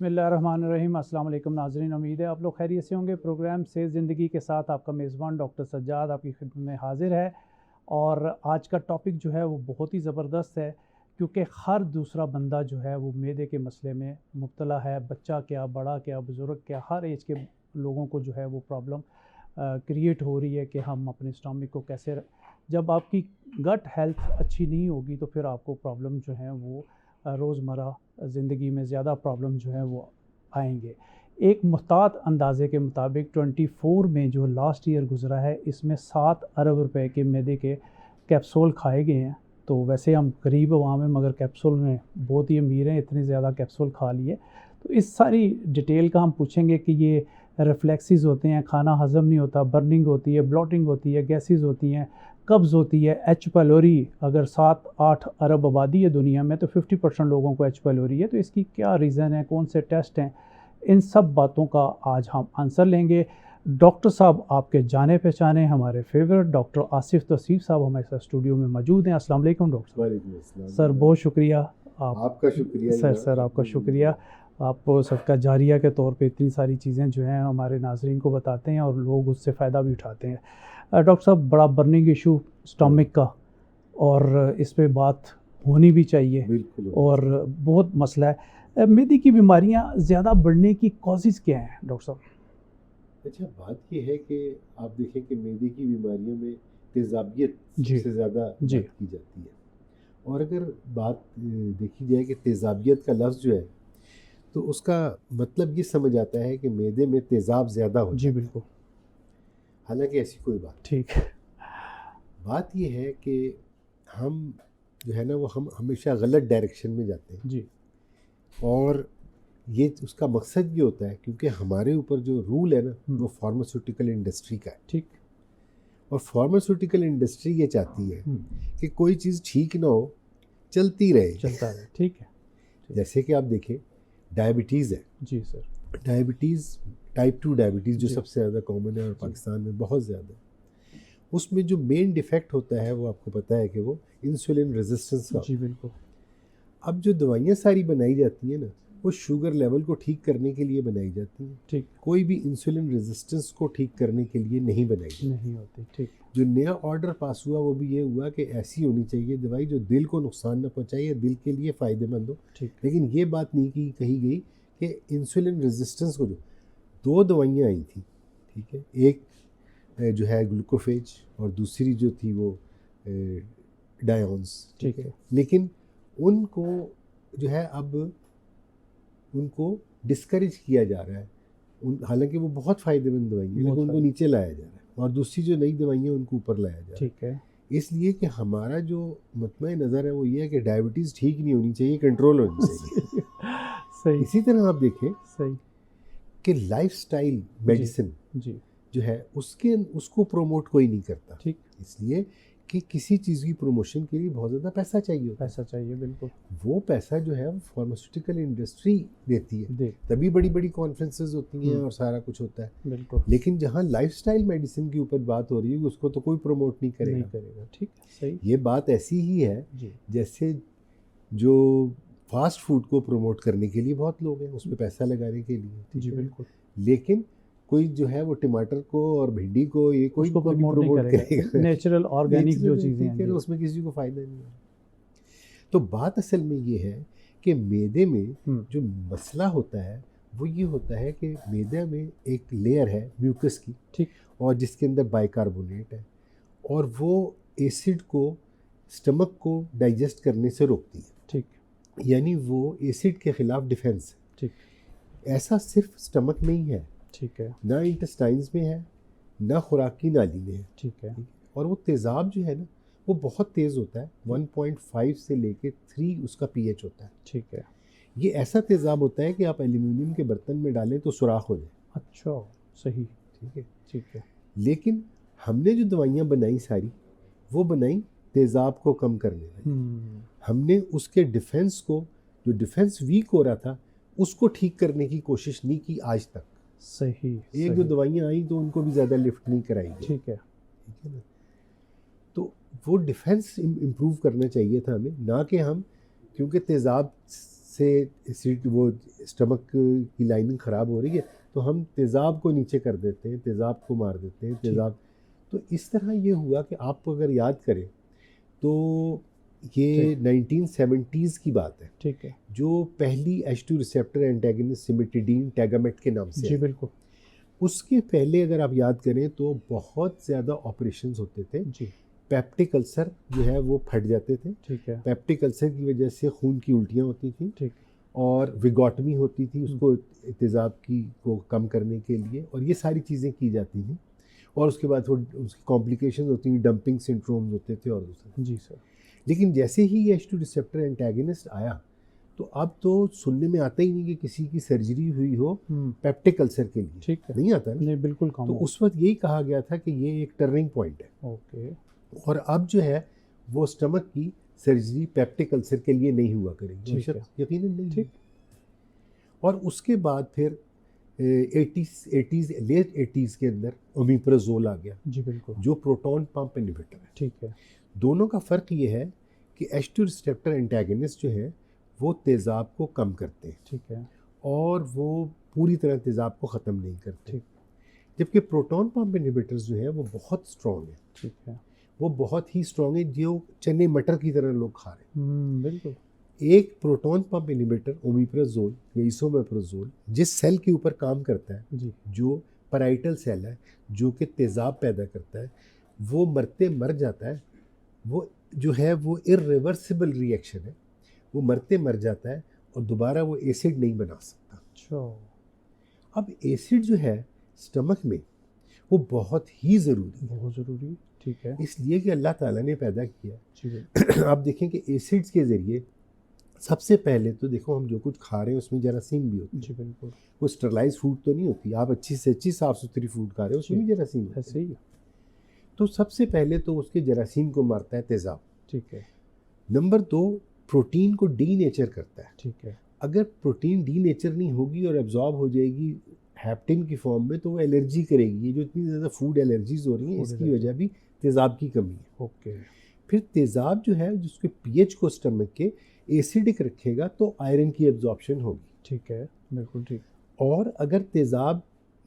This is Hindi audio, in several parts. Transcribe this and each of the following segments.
बिस्मिल्लाहिर्रहमानिर्रहीम। अस्सलाम वालेकुम नाज़रीन, उम्मीद है आप लोग खैरियत से होंगे। प्रोग्राम से ज़िंदगी के साथ आपका मेज़बान डॉक्टर सज्जाद आपकी खिदमत में हाज़िर है। और आज का टॉपिक जो है वो बहुत ही ज़बरदस्त है, क्योंकि हर दूसरा बंदा जो है वो मैदे के मसले में मुब्तला है। बच्चा क्या, बड़ा क्या, बुज़ुर्ग क्या, हर एज के लोगों को जो है वो प्रॉब्लम क्रिएट हो रही है कि हम अपने स्टमक को कैसे। जब आपकी गट हेल्थ अच्छी नहीं होगी तो फिर आपको प्रॉब्लम जो है वो रोज़मर्रा ज़िंदगी में ज़्यादा प्रॉब्लम जो है वो आएंगे। एक मुहतात अंदाज़े के मुताबिक 24 में जो लास्ट ईयर गुज़रा है, इसमें 7 अरब रुपए के मैदे के कैप्सूल खाए गए हैं। तो वैसे हम गरीब अवाम हैं, मगर कैप्सूल में बहुत ही अमीर हैं, इतने ज़्यादा कैप्सूल खा लिए। तो इस सारी डिटेल का हम पूछेंगे कि ये रिफ्लेक्सेस होते हैं, खाना हज़म नहीं होता, बर्निंग होती है, ब्लोटिंग होती है, गैसेस होती हैं, कब्ज़ होती है, एच पैलोरी। अगर 7-8 अरब आबादी है दुनिया में तो 50% लोगों को एच पैलोरी है। तो इसकी क्या रीज़न है, कौन से टेस्ट हैं, इन सब बातों का आज हम आंसर लेंगे। डॉक्टर साहब आपके जाने पहचाने हमारे फेवरेट डॉक्टर आसिफ तौसीफ साहब हमारे साथ स्टूडियो में मौजूद हैं। अस्सलाम वालेकुम डॉक्टर साहब। सर बहुत शुक्रिया। आपका शुक्रिया सर आपका शुक्रिया। आप सबका जारिया के तौर पे इतनी सारी चीज़ें जो हैं हमारे नाजरीन को बताते हैं और लोग उससे फ़ायदा भी उठाते हैं। डॉक्टर साहब, बड़ा बर्निंग इशू स्टमक का, और इस पे बात होनी भी चाहिए। बिल्कुल। और बहुत मसला है। मैदे की बीमारियां ज़्यादा बढ़ने की कॉजेज़ क्या हैं डॉक्टर साहब? अच्छा, बात ये है कि आप देखें कि मैदे की बीमारियों में तेज़ाबियत जी सबसे ज़्यादा जी बात की जाती है। और अगर बात देखी जाए कि तेज़ाबियत का लफ्ज़ जो है तो उसका मतलब ये समझ आता है कि मैदे में तेज़ाब ज़्यादा होता जी है। बिल्कुल हालांकि ऐसी कोई बात ठीक है। बात ये है कि हम जो है ना वो हम हमेशा गलत डायरेक्शन में जाते हैं। जी और ये उसका मकसद ये होता है क्योंकि हमारे ऊपर जो रूल है ना वो फार्मास्यूटिकल इंडस्ट्री का है। ठीक। और फार्मास्यूटिकल इंडस्ट्री ये चाहती है कि कोई चीज़ ठीक ना हो, चलती रहे, चलता रहे। ठीक है। जैसे कि आप देखें डायबिटीज़ है। जी सर। डायबिटीज़, टाइप 2 डायबिटीज़ जो जी। सबसे ज़्यादा कॉमन है और पाकिस्तान में बहुत ज़्यादा है, उसमें जो मेन डिफेक्ट होता है वो आपको पता है कि वो इंसुलिन रेजिस्टेंस का। जी बिल्कुल। अब जो दवाइयाँ सारी बनाई जाती हैं ना वो शुगर लेवल को ठीक करने के लिए बनाई जाती हैं। ठीक। कोई भी इंसुलिन रेजिस्टेंस को ठीक करने के लिए नहीं बनाई जाती। नहीं होती। ठीक। जो नया ऑर्डर पास हुआ वो भी ये हुआ कि ऐसी होनी चाहिए दवाई जो दिल को नुकसान न पहुंचाए, दिल के लिए फ़ायदेमंद हो। ठीक। लेकिन ये बात नहीं कही गई कि इंसुलिन रेजिस्टेंस को जो 2 दवाइयाँ आई थी, ठीक है, एक जो है ग्लूकोफेज और दूसरी जो थी वो डायोन्स। ठीक है। लेकिन उनको जो है अब उनको डिस्करेज किया जा रहा है। हालांकि वो बहुत फ़ायदेमंद दवाई है लेकिन उनको नीचे लाया जा रहा है और दूसरी जो नई दवाइयाँ उनको ऊपर लाया जा रहा है। ठीक है। इसलिए कि हमारा जो मतमय नज़र है वो ये है कि डायबिटीज़ ठीक नहीं होनी चाहिए, कंट्रोल होनी चाहिए। सही। इसी तरह आप देखें सही कि लाइफस्टाइल मेडिसिन जी जो है उसको प्रमोट कोई नहीं करता। ठीक। इसलिए कि किसी चीज़ की प्रमोशन के लिए बहुत ज़्यादा पैसा चाहिए होता है। पैसा चाहिए बिल्कुल। वो पैसा जो है वो फार्मास्यूटिकल इंडस्ट्री देती है, दे तभी बड़ी बड़ी कॉन्फ्रेंसेस होती हैं और सारा कुछ होता है। बिल्कुल। लेकिन जहाँ लाइफस्टाइल मेडिसिन के ऊपर बात हो रही है उसको तो कोई प्रमोट नहीं नहीं करेगा। करेगा। ठीक। सही। ये बात ऐसी ही है जी। जैसे जो फास्ट फूड को प्रमोट करने के लिए बहुत लोग हैं, उसमें पैसा लगाने के लिए, ठीक जी है? बिल्कुल। लेकिन कोई जो है वो टमाटर को और भिंडी को ये कोई उसको नहीं प्रमोट नहीं करेगा। नेचुरल ऑर्गेनिक जो चीज़ें हैं जी। उसमें किसी को फ़ायदा नहीं है। तो बात असल में ये है कि मैदे में जो मसला होता है वो ये होता है कि मैदे में एक लेयर है म्यूकस की, ठीक, और जिसके अंदर बाइकार्बोनेट है और वो एसिड को स्टमक को डाइजेस्ट करने से रोकती है। ठीक। यानी वो एसिड के ख़िलाफ़ डिफेंस है। ठीक। ऐसा सिर्फ स्टमक में ही है, ठीक है। ना इंटेस्टाइन्स में है, ना खुराक की नाली में है। ठीक है। और वो तेज़ाब जो है ना वो बहुत तेज़ होता है, 1.5 से लेके 3 उसका pH होता है। ठीक है। ये ऐसा तेज़ाब होता है कि आप एल्यूमिनियम के बर्तन में डालें तो सुराख हो जाए। अच्छा, सही। ठीक है। ठीक है। लेकिन हमने जो दवाइयाँ बनाई सारी वो बनाई तेज़ाब को कम करने वाली। हमने उसके डिफेंस को, जो डिफेंस वीक हो रहा था, उसको ठीक करने की कोशिश नहीं की आज तक। सही। एक जो दवाइयाँ आई तो उनको भी ज़्यादा लिफ्ट नहीं कराई गई। ठीक है। ठीक है ना। तो वो डिफेंस इम्प्रूव करना चाहिए था हमें, ना कि हम क्योंकि तेज़ाब से एसिड वो स्टमक की लाइनिंग ख़राब हो रही है तो हम तेज़ाब को नीचे कर देते हैं, तेज़ाब को मार देते हैं, तेज़ाब। तो इस तरह ये हुआ कि आप अगर याद करें तो ये 1970s की बात है। ठीक है। जो पहली H2 receptor antagonist cimetidine Tagamet के नाम से जी बिल्कुल। उसके पहले अगर आप याद करें तो बहुत ज़्यादा ऑपरेशंस होते थे जी। पेप्टिक अल्सर जो है वो फट जाते थे। ठीक है। पेप्टिक अल्सर की वजह से खून की उल्टियाँ होती थी। ठीक। और विगोटमी होती थी उसको तेज़ाब की को कम करने के लिए, और ये सारी चीज़ें की जाती थी। और उसके बाद वो उसकी कॉम्प्लिकेशन होती थी, डंपिंग सिंड्रोम्स होते थे और दूसरे। जी सर। लेकिन जैसे ही ये H2 रिसेप्टर एंटेगनिस्ट आया तो अब तो सुनने में आता ही नहीं कि किसी की सर्जरी हुई हो पेप्टिक अल्सर के लिए। ठीक है। नहीं आता ना? नहीं बिल्कुल कम। तो उस वक्त यही कहा गया था कि ये एक टर्निंग पॉइंट है। ओके। और अब जो है वो स्टमक की सर्जरी पेप्टिक अल्सर के लिए नहीं हुआ करेगी, यकीनन नहीं। ठीक। और उसके बाद फिर 80s लेट 80s के अंदर ओमिप्राजोल आ गया। जी बिल्कुल। जो प्रोटॉन पंप इनहिबिटर है। ठीक है। दोनों का फ़र्क ये है कि H2 रिसेप्टर एंटेगनिस्ट जो है वो तेज़ाब को कम करते हैं। ठीक है। और वो पूरी तरह तेज़ाब को ख़त्म नहीं करते। ठीक। जबकि प्रोटॉन पंप इनहिबिटर्स जो है वो बहुत स्ट्रॉन्ग है। ठीक है। वो बहुत ही स्ट्रॉन्ग है, जो चने मटर की तरह लोग खा रहे हैं। बिल्कुल। एक प्रोटॉन पंप इनहिबिटर ओमिप्राजोल या इसोमेप्राजोल जिस सेल के ऊपर काम करता है जी। जो पैराइटल सेल है जो कि तेज़ाब पैदा करता है, वो मरते मर जाता है। वो जो है वो इरिवर्सिबल रिएक्शन है, वो मरते मर जाता है और दोबारा वो एसिड नहीं बना सकता। अच्छा। अब एसिड जो है स्टमक में वो बहुत ही ज़रूरी है। बहुत ज़रूरी। ठीक है। इसलिए कि अल्लाह ताला ने पैदा किया। जी। आप देखें कि एसिड्स के ज़रिए सबसे पहले तो देखो हम जो कुछ खा रहे हैं उसमें जरासीम भी होती है। जी बिल्कुल। वो स्टरलाइज फूड तो नहीं होती, आप अच्छी से अच्छी साफ़ सुथरी फूड खा रहे हो उसमें भी जरासीम होते हैं। ऐसे ही। तो सबसे पहले तो उसके जरासीम को मारता है तेज़ाब। ठीक है। नंबर 2 प्रोटीन को डी नेचर करता है। ठीक है। अगर प्रोटीन डी नेचर नहीं होगी और एब्जॉर्ब हो जाएगी हैप्टिन की फॉर्म में तो वो एलर्जी करेगी। ये जो इतनी ज़्यादा फूड एलर्जीज हो रही हैं इसकी वजह भी तेज़ाब की कमी है। ओके। फिर तेज़ाब जो है जिसके पीएच को स्टमक के एसिडिक रखेगा तो आयरन की एब्जॉर्प्शन होगी। ठीक है। बिल्कुल ठीक। और अगर तेज़ाब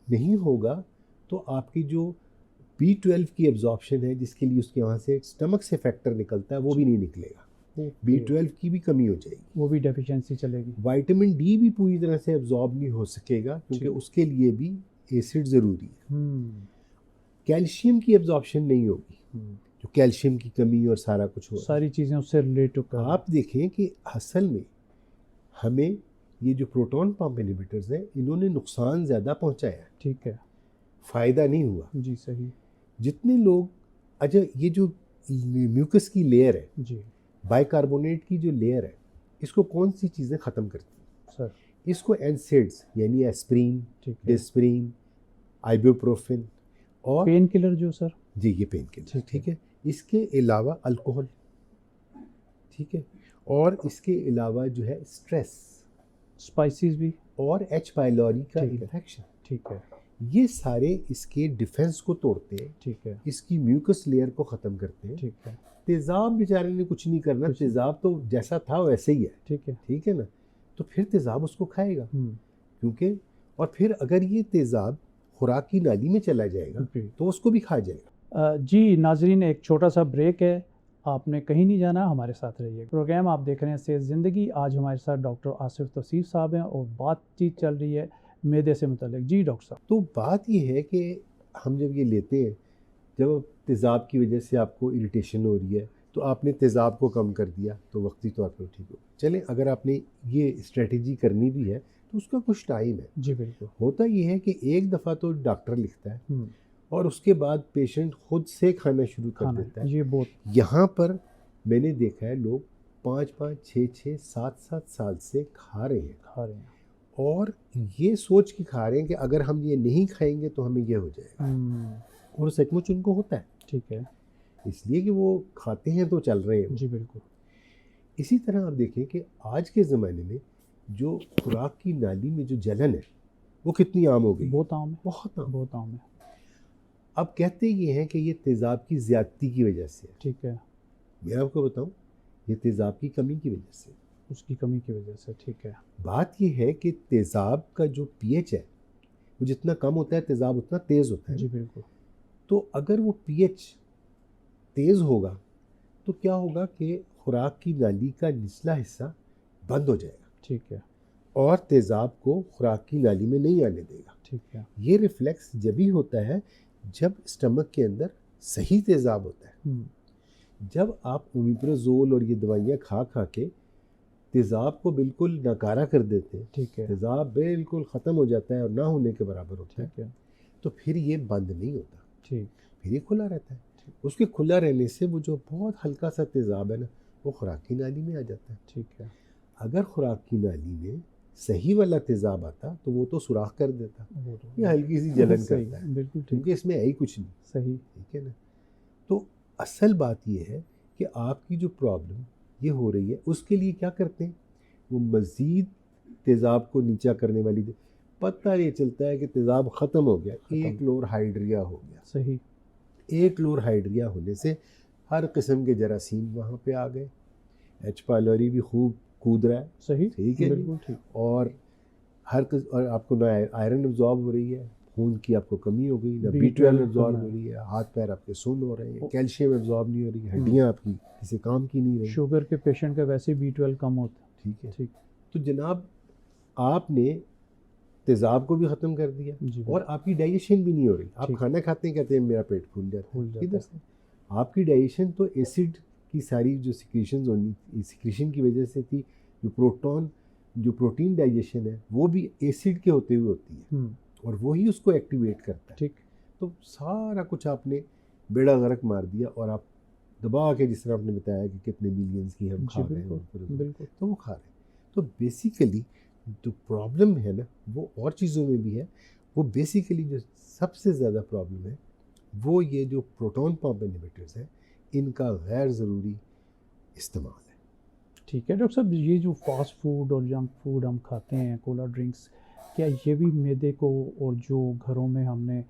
नहीं होगा तो आपकी जो B12 की एब्जॉर्प्शन है जिसके लिए उसके वहाँ से स्टमक से फैक्टर निकलता है वो भी नहीं निकलेगा। B12 की भी कमी हो जाएगी, वो भी डेफिशिएंसी चलेगी। विटामिन डी भी पूरी तरह से एब्जॉर्ब नहीं हो सकेगा क्योंकि उसके लिए भी एसिड ज़रूरी है। कैल्शियम की एब्जॉर्प्शन नहीं होगी, जो कैल्शियम की कमी और सारा कुछ हो, सारी चीज़ें उससे रिलेट होकर। आप देखें कि असल में हमें ये जो प्रोटॉन पंप इनहिबिटर्स हैं इन्होंने नुकसान ज़्यादा पहुंचाया है। ठीक है। फ़ायदा नहीं हुआ। जी सही। जितने लोग अच्छा ये जो म्यूकस की लेयर है जी, बाइकार्बोनेट की जो लेयर है इसको कौन सी चीज़ें ख़त्म करती हैं सर? इसको एनसेड्स यानी एस्प्रिन, ठीक है। डिस्प्रिन, आइबुप्रोफेन और पेन किलर जो सर? जी ये पेन किलर, ठीक है। इसके अलावा अल्कोहल, ठीक है, और इसके अलावा जो है स्ट्रेस, स्पाइसेस भी, और H पाइलोरी का ठीक है। इन्फेक्शन, ठीक है। ये सारे इसके डिफेंस को तोड़ते हैं, ठीक है। इसकी म्यूकस लेयर को ख़त्म करते हैं। ठीक है। तेज़ाब बेचारे ने कुछ नहीं करना, तेज़ाब तो जैसा था वैसे ही है। ठीक है। ठीक है ना, तो फिर तेज़ाब उसको खाएगा क्योंकि, और फिर अगर ये तेज़ाब खुराक की नाली में चला जाएगा तो उसको भी खा जाएगा। जी नाजरीन, एक छोटा सा ब्रेक है, आपने कहीं नहीं जाना, हमारे साथ रहिए। प्रोग्राम आप देख रहे हैं सेहत ज़िंदगी। आज हमारे साथ डॉक्टर आसिफ तौसीफ साहब हैं और बातचीत चल रही है मैदे से मुतल्लिक। जी डॉक्टर साहब। तो बात ये है कि हम जब ये लेते हैं, जब तेज़ाब की वजह से आपको इरिटेशन हो रही है तो आपने तेज़ाब को कम कर दिया तो वक्ती तौर पर ठीक हो। चलें, अगर आपने ये स्ट्रेटजी करनी भी है तो उसका कुछ टाइम है। जी बिल्कुल। होता ये है कि एक दफ़ा तो डॉक्टर लिखता है और उसके बाद पेशेंट खुद से खाना शुरू कर देता है। ये बहुत, यहाँ पर मैंने देखा है लोग 5-5, 6-6, 7-7 साल से खा रहे हैं और ये सोच के खा रहे हैं कि अगर हम ये नहीं खाएंगे तो हमें ये हो जाएगा, और सचमुच उनको होता है। ठीक है। इसलिए कि वो खाते हैं तो चल रहे हैं। जी बिल्कुल। इसी तरह आप देखें कि आज के ज़माने में जो खुराक की नाली में जो जलन है वो कितनी आम हो गई। बहुत आम है, बहुत आम है। अब कहते ये हैं कि ये तेज़ाब की ज़्यादती की वजह से है। ठीक है। मैं आपको बताऊं, ये तेज़ाब की कमी की वजह से। उसकी कमी की वजह से, ठीक है। बात ये है कि तेज़ाब का जो pH है वो जितना कम होता है तेज़ाब उतना तेज़ होता है जी ना। बिल्कुल। तो अगर वो pH तेज़ होगा तो क्या होगा कि खुराक की नाली का निचला हिस्सा बंद हो जाएगा ठीक है, और तेज़ाब को खुराक की नाली में नहीं आने देगा। ठीक है। ये रिफ्लेक्स जब ही होता है जब स्टमक के अंदर सही तेज़ाब होता है। जब आप ओमिप्राज़ोल और ये दवाइयाँ खा खा के तेज़ाब को बिल्कुल नकारा कर देते हैं, ठीक है, तेज़ाब बिल्कुल ख़त्म हो जाता है और ना होने के बराबर होता है, ठीक है, तो फिर ये बंद नहीं होता, ठीक, फिर ये खुला रहता है। उसके खुला रहने से वो जो बहुत हल्का सा तेज़ाब है ना वो खुराक की नाली में आ जाता है। ठीक है। अगर खुराक की नाली में सही वाला तेज़ाब आता तो वो तो सुराख कर देता, वो तो ये हल्की सी जलन सही, करता है बिल्कुल ठीक, क्योंकि इसमें है ही कुछ नहीं, सही। ठीक है ना। तो असल बात ये है कि आपकी जो प्रॉब्लम ये हो रही है उसके लिए क्या करते हैं, वो मज़ीद तेज़ाब को नीचा करने वाली पता नहीं चलता है कि तेज़ाब ख़त्म हो गया, एक लोर हाइड्रिया हो गया। सही। एक लोर हाइड्रिया होने से हर किस्म के जरासीम वहाँ पे आ गए, एच पायलोरी भी खूब कूद रहा है, सही, ठीक है जी। बिल्कुल ठीक। और और आपको ना आयरन एब्जॉर्ब हो रही है, खून की आपको कमी हो गई, ना B12 B12 एब्जॉर्ब कम हो है। रही है, हाथ पैर आपके सुन्न हो रहे हैं, कैल्शियम एब्जॉर्ब नहीं हो रही, हड्डियाँ आपकी किसी काम की नहीं रही, शुगर के पेशेंट का वैसे ही B12 कम होता है। ठीक है। ठीक। तो जनाब आपने तेज़ाब को भी ख़त्म कर दिया जी और बिल्कुल, आपकी डाइजेशन भी नहीं हो रही। आप ठीक। खाना खाते हैं कहते हैं मेरा पेट फूल जाता फूल है, जाता किधर है। से? आपकी डाइजेशन तो एसिड की सारी जो सिक्रीशंस होनी सिक्रीशन की वजह से थी, जो प्रोटीन डाइजेशन है वो भी एसिड के होते हुए होती है और वही उसको एक्टिवेट करता है। ठीक। तो सारा कुछ आपने बेड़ा गर्क मार दिया और आप दबा के, जिस तरह आपने बताया कि कितने मिलियंस की हम जी खा रहे बिल्कुल, हैं, बिल्कुल। तो वो खा रहे हैं। तो बेसिकली जो प्रॉब्लम है ना वो और चीज़ों में भी है, वो बेसिकली जो सबसे ज़्यादा प्रॉब्लम है वो ये जो प्रोटॉन पंप इनहिबिटर्स है इनका गैर ज़रूरी इस्तेमाल है। ठीक है डॉक्टर साहब, ये जो फास्ट फूड और जंक फूड हम खाते हैं, कोला ड्रिंक्स, क्या ये भी मैदे को, और जो घरों में हमने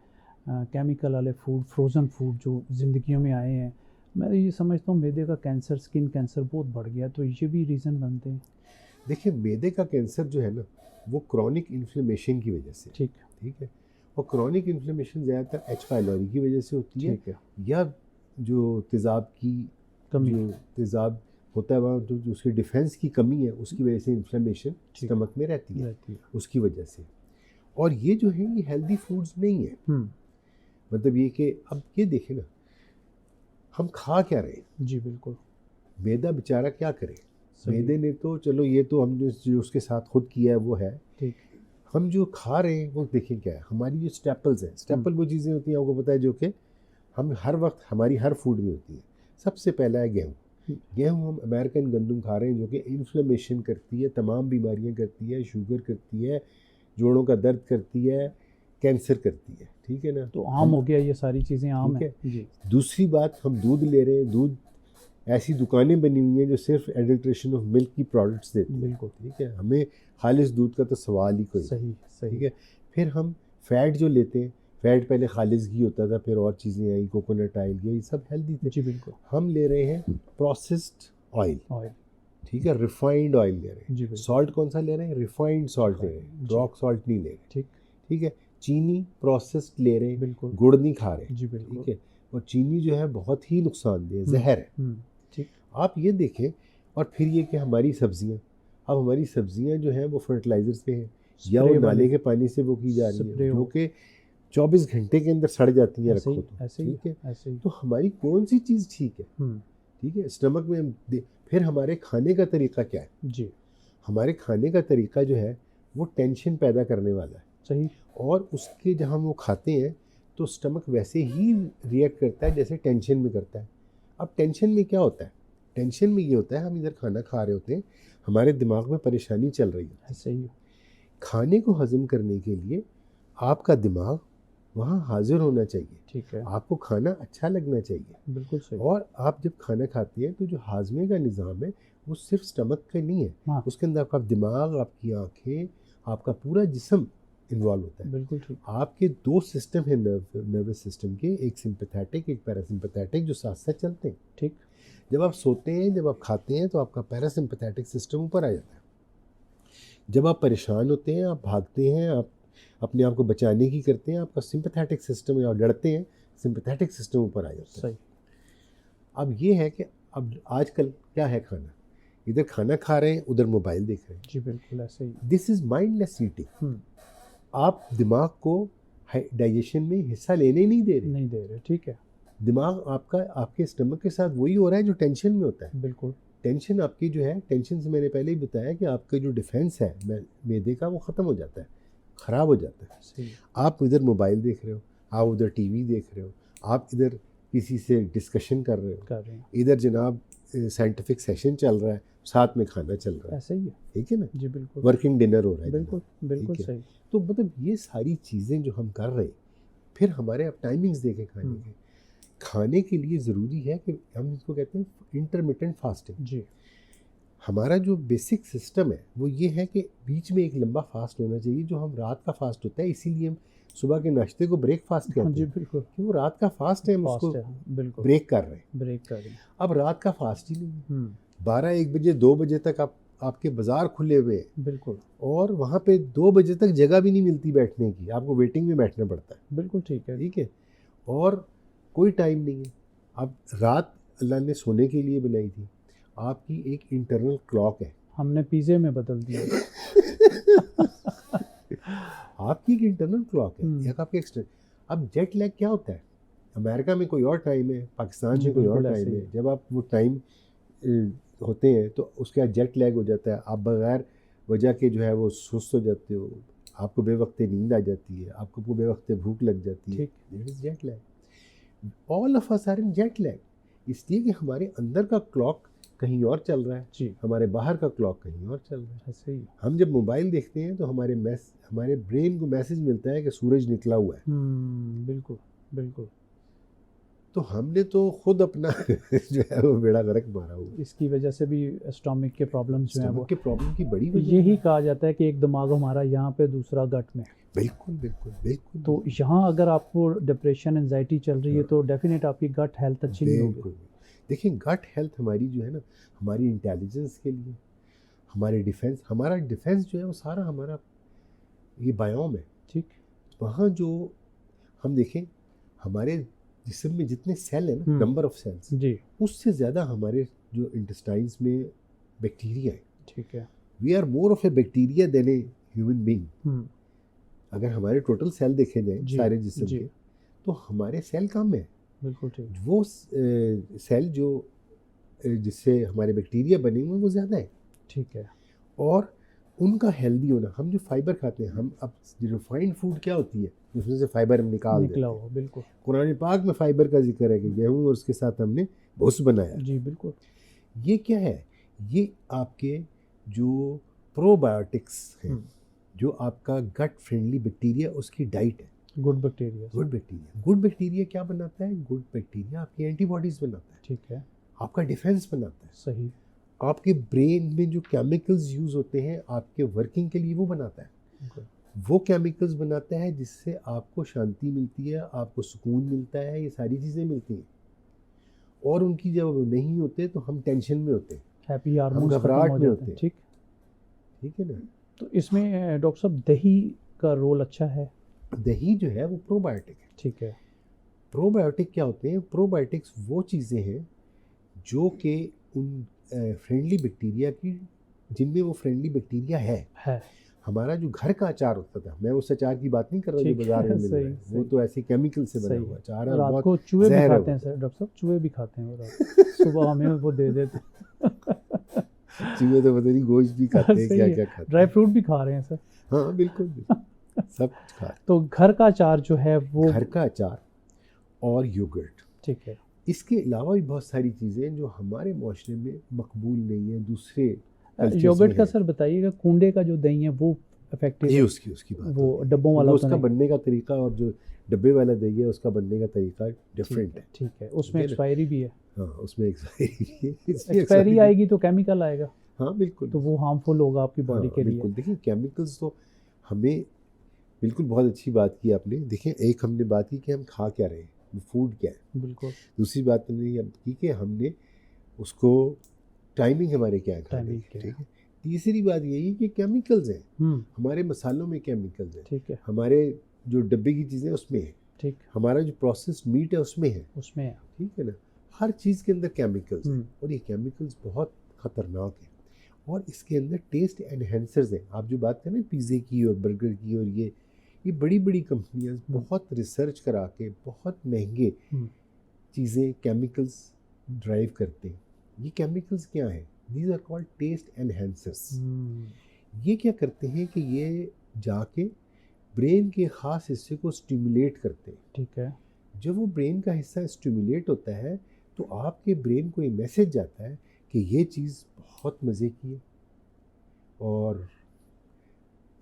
केमिकल वाले फूड, फ्रोज़न फूड जो ज़िंदगियों में आए हैं, मैं ये समझता हूँ मैदे का कैंसर, स्किन कैंसर बहुत बढ़ गया, तो ये भी रीज़न बनते हैं? देखिए मैदे का कैंसर जो है ना वो क्रॉनिक इन्फ्लेमेशन की वजह से, ठीक, ठीक है, और क्रॉनिक इन्फ्लेमेशन ज़्यादातर एच पायलोरी की वजह से होती है, ठीक है, या जो तेज़ाब की कमी, जो तेज़ाब होता है वहाँ जो उसकी डिफेंस की कमी है उसकी वजह से इन्फ्लेमेशन ठीक स्टमक में रहती है, रहती है। उसकी वजह से। और ये जो है ये हेल्दी फूड्स नहीं है, मतलब ये कि अब ये देखें ना हम खा क्या रहे हैं, जी बिल्कुल, मैदा बेचारा क्या करे, सही, मैदे ने तो चलो ये तो हमने जो उसके साथ खुद किया है वो है, ठीक, हम जो खा रहे हैं वो देखें क्या है, हमारी जो स्टेपल्स हैं, स्टेपल वो चीज़ें होती हैं आपको पता है जो कि हम हर वक्त हमारी हर फूड में होती है। सबसे पहला है गेहूँ। गेहूँ हम अमेरिकन गंदम खा रहे हैं जो कि इन्फ्लेमेशन करती है, तमाम बीमारियां करती है, शुगर करती है, जोड़ों का दर्द करती है, कैंसर करती है, ठीक है ना। तो आम हो गया, ये सारी चीज़ें आम ठीक है जी। दूसरी बात, हम दूध ले रहे हैं, दूध ऐसी दुकानें बनी हुई हैं जो सिर्फ एडल्ट्रेशन ऑफ मिल्क की प्रोडक्ट्स देती हैं, बिल्कुल, ठीक है, हमें खालिश दूध का तो सवाल ही कोई नहीं, सही, ठीक सही, है। फिर हम फैट जो लेते हैं, फैट पहले खालिश घी होता था, फिर और चीज़ें आई, कोकोनट ऑयल, ये सब हेल्दी थे। जी बिल्कुल, हम ले रहे हैं प्रोसेस्ड ऑयल, ऑयल, ठीक है, रिफाइंड ऑयल ले रहे हैं। जी बिल्कुल, सॉल्ट कौन सा ले रहे हैं, रिफाइंड सॉल्ट ले रहे हैं, जी। रॉक सॉल्ट नहीं ले रहे, ठीक, ठीक है। चीनी प्रोसेस्ड ले रहे हैं, बिल्कुल, गुड़ नहीं खा रहे, जी बिल्कुल, ठीक है। और चीनी जो है बहुत ही नुकसानदेह है, जहर है, ठीक, आप ये देखें। और फिर ये कि हमारी सब्जियां, अब हमारी सब्जियां जो हैं वो फर्टिलाइजर्स पे हैं या वो नाले के पानी से वो की जा रही है जो कि 24 घंटे के अंदर सड़ जाती है, रखो तो, ठीक है। ऐसे ही, तो हमारी कौन सी चीज़ ठीक है, ठीक है, स्टमक में फिर हमारे खाने का तरीका क्या है जी, हमारे खाने का तरीका जो है वो टेंशन पैदा करने वाला है, सही, और उसके जब हम वो खाते हैं तो स्टमक वैसे ही रिएक्ट करता है जैसे टेंशन में करता है। अब टेंशन में क्या होता है, टेंशन में ये होता है हम इधर खाना खा रहे होते हैं, हमारे दिमाग में परेशानी चल रही है, ऐसे ही, खाने को हजम करने के लिए आपका दिमाग वहाँ हाजिर होना चाहिए, ठीक है, आपको खाना अच्छा लगना चाहिए, बिल्कुल सही, और आप जब खाना खाते हैं तो जो हाजमे का निज़ाम है वो सिर्फ स्टमक का नहीं है, हाँ, उसके अंदर आपका दिमाग, आपकी आँखें, आपका पूरा जिस्म इन्वॉल्व होता है। बिल्कुल ठीक। आपके दो सिस्टम है नर्वस सिस्टम के, एक सिंपैथेटिक एक पैरासिम्पैथेटिक, जो साथ साथ चलते हैं। ठीक। जब आप सोते हैं, जब आप खाते हैं, तो आपका पैरासिम्पैथेटिक सिस्टम ऊपर आ जाता है। जब आप परेशान होते हैं, आप भागते हैं, आप अपने आप को बचाने की करते हैं, आपका सिंपैथेटिक सिस्टम, या लड़ते हैं, सिंपैथेटिक सिस्टम ऊपर आ जाता है। सही। अब ये है कि अब आजकल क्या है, खाना इधर खाना खा रहे हैं, उधर मोबाइल देख रहे हैं। जी बिल्कुल ऐसे ही। This is mindless eating. आप दिमाग को डाइजेशन में हिस्सा लेने नहीं दे रहे। ठीक है। दिमाग आपका आपके स्टमक के साथ वही हो रहा है जो टेंशन में होता है। बिल्कुल। टेंशन आपकी जो है, टेंशन से मैंने पहले ही बताया कि आपका जो डिफेंस है मैदे का, वो ख़त्म हो जाता है, ख़राब हो जाता है। सही। आप इधर मोबाइल देख रहे हो, आप उधर टीवी देख रहे हो, आप इधर किसी से डिस्कशन कर रहे हो, इधर जनाब साइंटिफिक सेशन चल रहा है, साथ में खाना चल रहा है। ऐसे ही है। ठीक है ना जी बिल्कुल। वर्किंग डिनर हो रहा है। बिल्कुल बिल्कुल सही। तो मतलब ये सारी चीज़ें जो हम कर रहे हैं, फिर हमारे अब टाइमिंग्स देखें खाने के। खाने के लिए ज़रूरी है कि हम इसको कहते हैं इंटरमिटेंट फास्टिंग। जी। हमारा जो बेसिक सिस्टम है वो ये है कि बीच में एक लंबा फास्ट होना चाहिए, जो हम रात का फास्ट होता है, इसीलिए हम सुबह के नाश्ते को ब्रेकफास्ट कहते हैं। जी बिल्कुल। क्योंकि वो रात का फास्ट है, हम उसको ब्रेक कर रहे हैं। अब रात का फास्ट ही नहीं, 12-1 बजे 2 बजे तक आपके बाज़ार खुले हुए हैं। बिल्कुल। और वहाँ पे 2 बजे तक जगह भी नहीं मिलती बैठने की, आपको वेटिंग में बैठना पड़ता है। बिल्कुल ठीक है। ठीक है। और कोई टाइम नहीं है। अब रात अल्लाह ने सोने के लिए बनाई थी, आपकी एक इंटरनल क्लॉक है, हमने पिज़्ज़े में बदल दिया। आपकी एक इंटरनल क्लॉक है, एक आपके एक्सटर्नल। अब जेट लैग क्या होता है, अमेरिका में कोई और टाइम है, पाकिस्तान में कोई और टाइम है। जब आप वो टाइम होते हैं तो उसके बाद जेट लैग हो जाता है, आप बगैर वजह के जो है वो सुस्त हो जाते हो, आपको बेवक्ते नींद आ जाती है, आपको बेवक्ते भूख लग जाती है। That is jet lag. All of us are in jet lag, इसलिए कि हमारे अंदर का क्लॉक कहीं और चल रहा है जी, हमारे बाहर का क्लॉक कहीं और चल रहा है। सही। हम जब मोबाइल देखते हैं तो हमारे ब्रेन को मैसेज मिलता है कि सूरज निकला हुआ है। बिल्कुल बिल्कुल। तो हमने तो खुद अपना जो है वो बेड़ा गर्क मारा हुआ। इसकी वजह से भी स्टमक के प्रॉब्लम्स जो हैं वो के प्रॉब्लम की बड़ी वजह यही कहा जाता है कि एक दिमाग हमारा यहाँ पे, दूसरा गट में। बिल्कुल बिल्कुल बिल्कुल। तो यहाँ अगर आपको डिप्रेशन एंजाइटी चल रही है तो डेफिनेट आपकी गट हेल्थ अच्छी नहीं होगी। देखिए गट हेल्थ हमारी जो है ना, हमारी इंटेलिजेंस के लिए, हमारे डिफेंस, हमारा डिफेंस जो है वो सारा हमारा ये बायोम है। ठीक। वहाँ जो हम देखें हमारे जिस्म में जितने सेल है ना, नंबर ऑफ सेल्स जी, उससे ज़्यादा हमारे जो इंटेस्टाइन्स में बैक्टीरिया है। ठीक है। We are more of a bacteria than a human being. अगर हमारे टोटल सेल देखे जाए सारे जिस्म के, तो हमारे सेल कम है। बिल्कुल ठीक। वो सेल जो जिससे हमारे बैक्टीरिया बने हुए वो ज़्यादा है। ठीक है। और उनका हेल्दी होना, हम जो फाइबर खाते हैं, हम अब रिफाइंड फूड क्या होती है, उसमें से फाइबर हम निकला हुआ। बिल्कुल। कुरान पाक में फाइबर का जिक्र है कि गेहूँ और उसके साथ हमने भुस बनाया। जी बिल्कुल। ये क्या है, ये आपके जो प्रोबायोटिक्स हैं, जो आपका गट फ्रेंडली बैक्टीरिया, उसकी डाइट है। Good bacteria. Good bacteria. Good bacteria क्या बनाता है, गुड बैक्टीरिया आपकी एंटीबॉडीज बनाता है। ठीक है। आपका डिफेंस बनाता है। सही। आपके ब्रेन में जो केमिकल्स यूज़ होते हैं आपके वर्किंग के लिए, वो बनाता है। वो केमिकल्स बनाता है जिससे आपको शांति मिलती है, आपको सुकून मिलता है, ये सारी चीज़ें मिलती हैं। और उनकी जब नहीं होते तो हम टेंशन में होते हैं, हैप्पी हार्मोन्स, घबराहट में होते हैं। ठीक। ठीक है ना। तो इसमें डॉक्टर साहब दही का रोल अच्छा है। दही जो है वो प्रोबायोटिक है। ठीक है। प्रोबायोटिक क्या होते हैं, प्रोबायोटिक्स वो चीज़ें हैं जो कि उन फ्रेंडली बैक्टीरिया की, जिनमें वो फ्रेंडली बैक्टीरिया है। हमारा जो घर का अचार होता था, मैं उस अचार की बात नहीं कर रहा जो बाजार में मिल रहा है, वो तो ऐसे केमिकल से बना हुआ अचार है। रात को चूहे भी खाते हैं सर, डॉक्टर साहब चूहे भी खाते हैं, वो सुबह हमें वो दे देते। चूहे तो पता नहीं गोश्त भी खाते हैं, क्या क्या खाते हैं, ड्राई फ्रूट भी खा रहे हैं सर। हाँ बिल्कुल सब कुछ खा रहे। तो घर का अचार जो है वो, घर का अचार और योगर्ट। ठीक है। इसके अलावा भी बहुत सारी चीज़ें जो हमारे माशरे में मकबूल नहीं है, दूसरे योगर्ट का सर बताइएगा, कुंडे का जो दही है वो इफेक्टिव है? उसकी बात, वो डब्बों वाला, उसका बनने का तरीका और जो डब्बे वाला दही है उसका बनने का तरीका डिफरेंट है। ठीक है। उसमें एक्सपायरी भी है। हाँ उसमें एक्सपायरी आएगी तो केमिकल आएगा। हाँ बिल्कुल। तो वो हार्मफुल होगा आपकी बॉडी के लिए। बिल्कुल। देखिए केमिकल्स तो हमें बिल्कुल, बहुत अच्छी बात की आपने। देखें, एक हमने बात की कि हम खा क्या रहे हैं, वो फूड क्या है। बिल्कुल। दूसरी बात हमने ये की कि हमने उसको टाइमिंग हमारे क्या है खाने टाइमिंग की, क्या ठीक है। तीसरी बात यही कि केमिकल्स हैं, हमारे मसालों में केमिकल्स हैं, ठीक है। हमारे जो डब्बे की चीज़ें उसमें है, ठीक, हमारा जो प्रोसेस्ड मीट है उसमें है, उसमें है। ठीक है ना। हर चीज़ के अंदर केमिकल्स हैं और ये केमिकल्स बहुत ख़तरनाक हैं और इसके अंदर टेस्ट एनहेंसर्स हैं। आप जो बात करें पिज़्ज़े की और बर्गर की, और ये बड़ी बड़ी कंपनियां बहुत रिसर्च करा के बहुत महंगे चीज़ें केमिकल्स ड्राइव करते हैं। ये केमिकल्स क्या हैं? These are called taste enhancers. ये क्या करते हैं कि ये जाके ब्रेन के ख़ास हिस्से को स्टिमुलेट करते हैं। ठीक है। जब वो ब्रेन का हिस्सा स्टिमुलेट होता है तो आपके ब्रेन को ये मैसेज जाता है कि ये चीज़ बहुत मज़े की है। और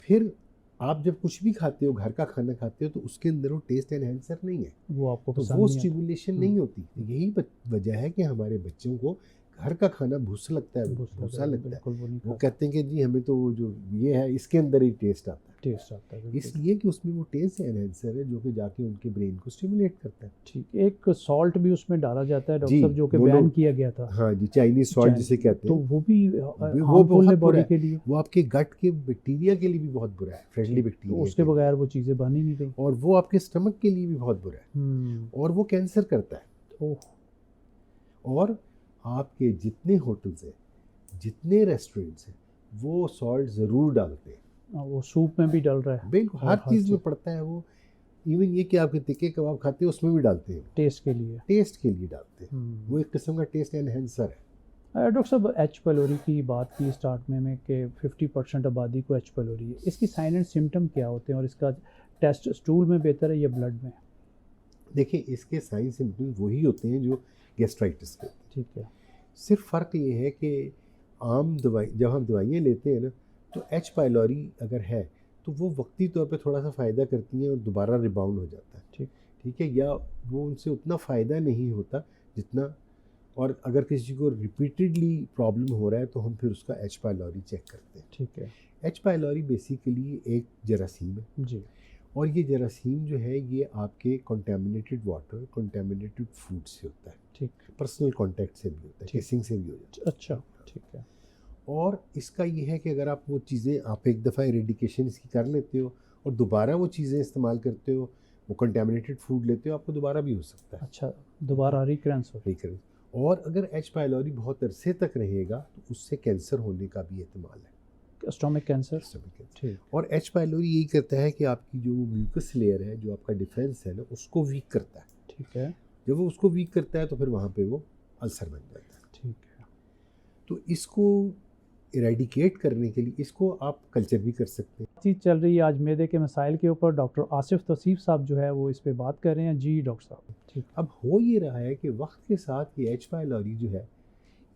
फिर आप जब कुछ भी खाते हो, घर का खाना खाते हो, तो उसके अंदर वो टेस्ट एनहेंसर नहीं है, वो आपको तो पसंद वो नहीं आता। स्टिमुलेशन नहीं होती। यही वजह है कि हमारे बच्चों को घर का खाना भूसा लगता है, भूसा लगता है। बिल्कुल वो नहीं वो खाता। कहते हैं कि जी हमें तो वो जो ये है इसके अंदर ही टेस्ट आता है। टेस्ट आता है, बिल्कुल। इसलिए कि उसमें वो टेस्ट एनहेंसर है जो कि जाके उनके ब्रेन को स्टिमुलेट करता है। ठीक। एक सॉल्ट भी उसमें डाला जाता है डॉक्टर जी, साहब, जो कि मोनो, बैन किया गया था। हाँ जी, चाइनीज सॉल्ट जिसे कहते तो हैं, वो भी वो हार्मफुल है बहुत बुरा बॉडी है। के लिए। वो आपके गट के बैक्टीरिया के लिए भी बहुत बुरा है, फ्रेंडली तो बैक्टीरिया उसके के लिए। बगैर वो चीज़ें बन ही नहीं रही। और वो आपके स्टमक के लिए भी बहुत बुरा है और वो कैंसर करता है। ओह। और आपके जितने होटल्स हैं, जितने रेस्टोरेंट्स हैं, वो सॉल्ट ज़रूर डालते हैं। वो सूप में भी डल रहा है। बिल्कुल, हर चीज़ में पड़ता है वो। इवन ये कि आपके तिक्के कबाब खाते हो उसमें भी डालते हैं, टेस्ट के लिए। टेस्ट के लिए डालते हैं। वो एक किस्म का टेस्ट एनहेंसर है। डॉक्टर साहब, एच पाइलोरी की बात की स्टार्ट में कि 50% आबादी को एच पाइलोरी है। इसकी साइन एंड सिम्टम क्या होते हैं और इसका टेस्ट स्टूल में बेहतर है या ब्लड में? देखिए, इसके साइन सिम्टम्स वही होते हैं जो गैस्ट्राइटिस के। ठीक है। सिर्फ फ़र्क ये है कि आम दवाई जब हम दवाइयाँ लेते हैं ना, तो एच पाइलोरी अगर है तो वो वक्ती तौर पे थोड़ा सा फ़ायदा करती हैं और दोबारा रिबाउंड हो जाता है। ठीक है, या वो उनसे उतना फ़ायदा नहीं होता जितना। और अगर किसी को रिपीटेडली प्रॉब्लम हो रहा है तो हम फिर उसका एच पाइलोरी चेक करते हैं। ठीक है। एच पाइलोरी बेसिकली एक जरासीम है जी। और ये जरासीम जो है ये आपके कंटामिनेटेड वाटर, कंटामिनेटेड फूड से होता है। ठीक। पर्सनल कांटेक्ट से भी होता है, किसिंग से भी हो जाता है। अच्छा, ठीक है। और इसका ये है कि अगर आप वो चीज़ें, आप एक दफ़ा इरेडिकेशन इसकी कर लेते हो और दोबारा वो चीज़ें इस्तेमाल करते हो, वो कंटामिनेटेड फूड लेते हो, आपको दोबारा भी हो सकता है। अच्छा, दोबारा रिकरेंस हो। रिकरेंस। और अगर एच पाइलोरी बहुत अरसे तक रहेगा तो उससे कैंसर होने का भी एहतमाल है। Stomach cancer. ठीक। और एच पाइलोरी यही करता है कि आपकी जो म्यूकस लेयर है, जो आपका डिफेंस है ना, उसको वीक करता है। ठीक है। जब वो उसको वीक करता है तो फिर वहाँ पे वो अल्सर बन जाता है। ठीक है। तो इसको इरेडिकेट करने के लिए इसको आप कल्चर भी कर सकते हैं। चीज़ चल रही है आज मैदे के मसाइल के ऊपर। डॉक्टर आसिफ तौसीफ साहब जो है वो इस पे बात कर रहे हैं। जी डॉक्टर साहब। ठीक। अब हो ये रहा है कि वक्त के साथ ये एच पाइलोरी जो है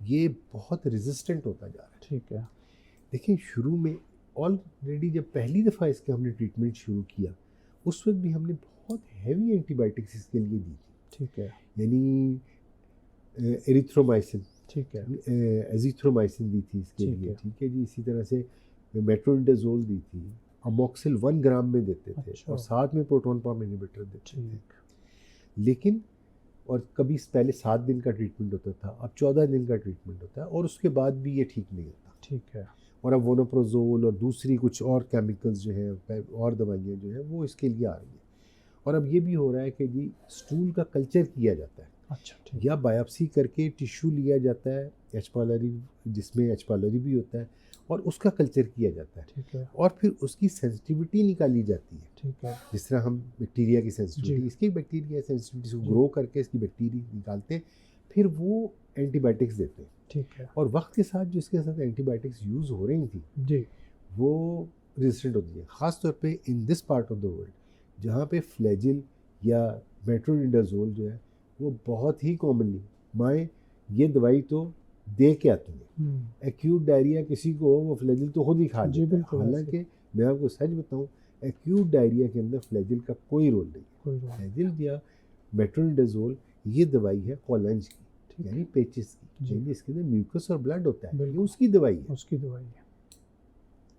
ये बहुत रेजिस्टेंट होता जा रहा है। ठीक है। देखिए, शुरू में ऑलरेडी जब पहली दफ़ा इसके हमने ट्रीटमेंट शुरू किया उस वक्त भी हमने बहुत हैवी एंटीबायोटिक्स इसके लिए दी थी। ठीक है। यानी एरिथ्रोमाइसिन, ठीक है। एजिथ्रोमाइसिन दी थी इसके लिए। ठीक है जी। इसी तरह से मेट्रोनिडाजोल दी थी, अमोक्सिल 1 ग्राम में देते थे। अच्छा। और साथ में प्रोटॉन पंप इनहिबिटर देते थे। ठीक। लेकिन और कभी पहले 7 दिन का ट्रीटमेंट होता था, अब 14 दिन का ट्रीटमेंट होता है और उसके बाद भी ये ठीक नहीं होता। ठीक है। और अब वोनोप्रोजोल और दूसरी कुछ और केमिकल्स जो हैं और दवाइयाँ जो हैं वो इसके लिए आ रही हैं। और अब ये भी हो रहा है कि जी स्टूल का कल्चर किया जाता है। अच्छा। ठीक। या बायोप्सी करके टिश्यू लिया जाता है एच पाइलोरी, जिसमें एच पाइलोरी भी होता है, और उसका कल्चर किया जाता है। ठीक है। और फिर उसकी सेंसिटिविटी निकाली जाती है। ठीक है। जिस तरह हम बैक्टीरिया की सेंसिटिविटी, इसकी बैक्टीरिया सेंसिटिविटी को ग्रो करके इसकी बैक्टीरिया निकालते हैं, फिर वो एंटीबायोटिक्स देते हैं। ठीक है। और वक्त के साथ जो इसके साथ एंटीबायोटिक्स यूज़ हो रही थी जी, वो रेजिस्टेंट होती है। ख़ास तौर पे in this part of the world जहाँ पे फ्लैजिल या मेट्रोनिडाजोल जो है वो बहुत ही कॉमनली माएँ ये दवाई तो दे के आती हैं। एक्यूट डायरिया किसी को हो वो फ्लैजिल तो खुद ही खा लेता है। हालांकि मैं आपको सच बताऊं, एक्यूट डायरिया के अंदर फ्लैजिल का कोई रोल नहीं। फ्लैजिल या मेट्रोनिडाजोल ये दवाई है कॉलेंज की, यानी पेचिस की, यानी इसके अंदर म्यूकस और ब्लड होता है, ये उसकी दवाई है। उसकी दवाई है।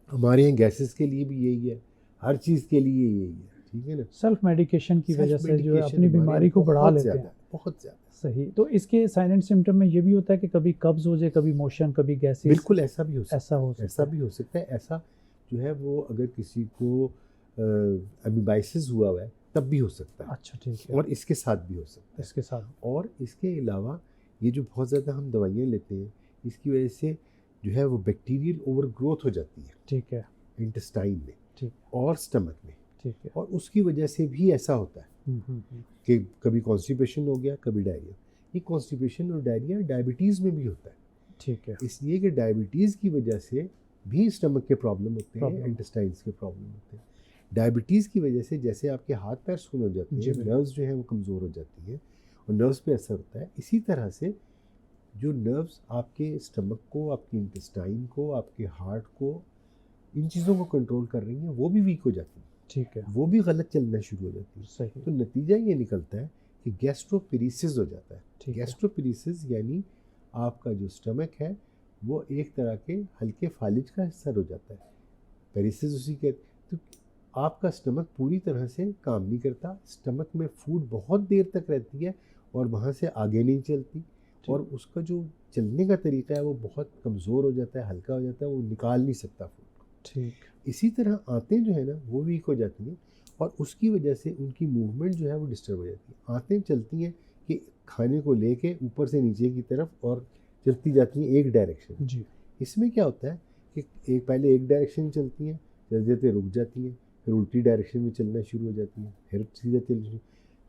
हमारे यहाँ गैसेस के लिए भी यही है, हर चीज़ के लिए यही है, ठीक है ना। सेल्फ मेडिकेशन की वजह से जो है अपनी बीमारी को बढ़ा लेते हैं, बहुत ज़्यादा। सही। तो इसके साइलेंट सिम्टम में ये भी होता है कि कभी कब्ज हो जाए, कभी मोशन, कभी गैसेस। बिल्कुल ऐसा भी हो सकता है, ऐसा भी हो सकता है। ऐसा जो है वो अगर किसी को अमीबाइसिस हुआ है तब भी हो सकता है। अच्छा, ठीक है। और इसके साथ भी हो सकता है। इसके साथ। और इसके अलावा ये जो बहुत ज़्यादा हम दवाइयाँ लेते हैं, इसकी वजह से जो है वो बैक्टीरियल ओवरग्रोथ हो जाती है, ठीक है, इंटेस्टाइन में, ठीक, और स्टमक में, ठीक है। और उसकी वजह से भी ऐसा होता है कि कभी कॉन्स्टिपेशन हो गया, कभी डायरिया। ये कॉन्स्टिपेशन और डायरिया डायबिटीज़ में भी होता है, ठीक है। इसलिए कि डायबिटीज़ की वजह से भी स्टमक के प्रॉब्लम होते हैं, इंटेस्टाइन्स के प्रॉब्लम होते हैं। डायबिटीज़ की वजह से जैसे आपके हाथ पैर सुन हो जाते हैं, नर्व्स जो हैं वो कमज़ोर हो जाती हैं और नर्व्स पे असर होता है। इसी तरह से जो नर्व्स आपके स्टमक को, आपकी इंटेस्टाइन को, आपके हार्ट को, इन चीज़ों को कंट्रोल कर रही हैं, वो भी वीक हो जाती हैं, ठीक है, वो भी गलत चलना शुरू हो जाती है। सही। तो नतीजा ये निकलता है कि गैस्ट्रोपेरिसिस हो जाता है। गैस्ट्रोपेरिसिस यानी आपका जो स्टमक है वो एक तरह के हल्के फालिज का हिस्सा हो जाता है, पेरिसिस उसी के। तो आपका स्टमक पूरी तरह से काम नहीं करता, स्टमक में फूड बहुत देर तक रहती है और वहाँ से आगे नहीं चलती, और उसका जो चलने का तरीका है वो बहुत कमज़ोर हो जाता है, हल्का हो जाता है, वो निकाल नहीं सकता फूड। ठीक। इसी तरह आंतें जो है ना वो वीक हो जाती हैं और उसकी वजह से उनकी मूवमेंट जो है वो डिस्टर्ब हो जाती है। आंतें चलती हैं कि खाने को लेके ऊपर से नीचे की तरफ और चलती जाती हैं एक डायरेक्शन जी। इसमें क्या होता है कि पहले एक डायरेक्शन चलती हैं, चलते चलते रुक जाती हैं, फिर उल्टी डायरेक्शन में चलना शुरू हो जाती हैं, फिर सीधा चलना।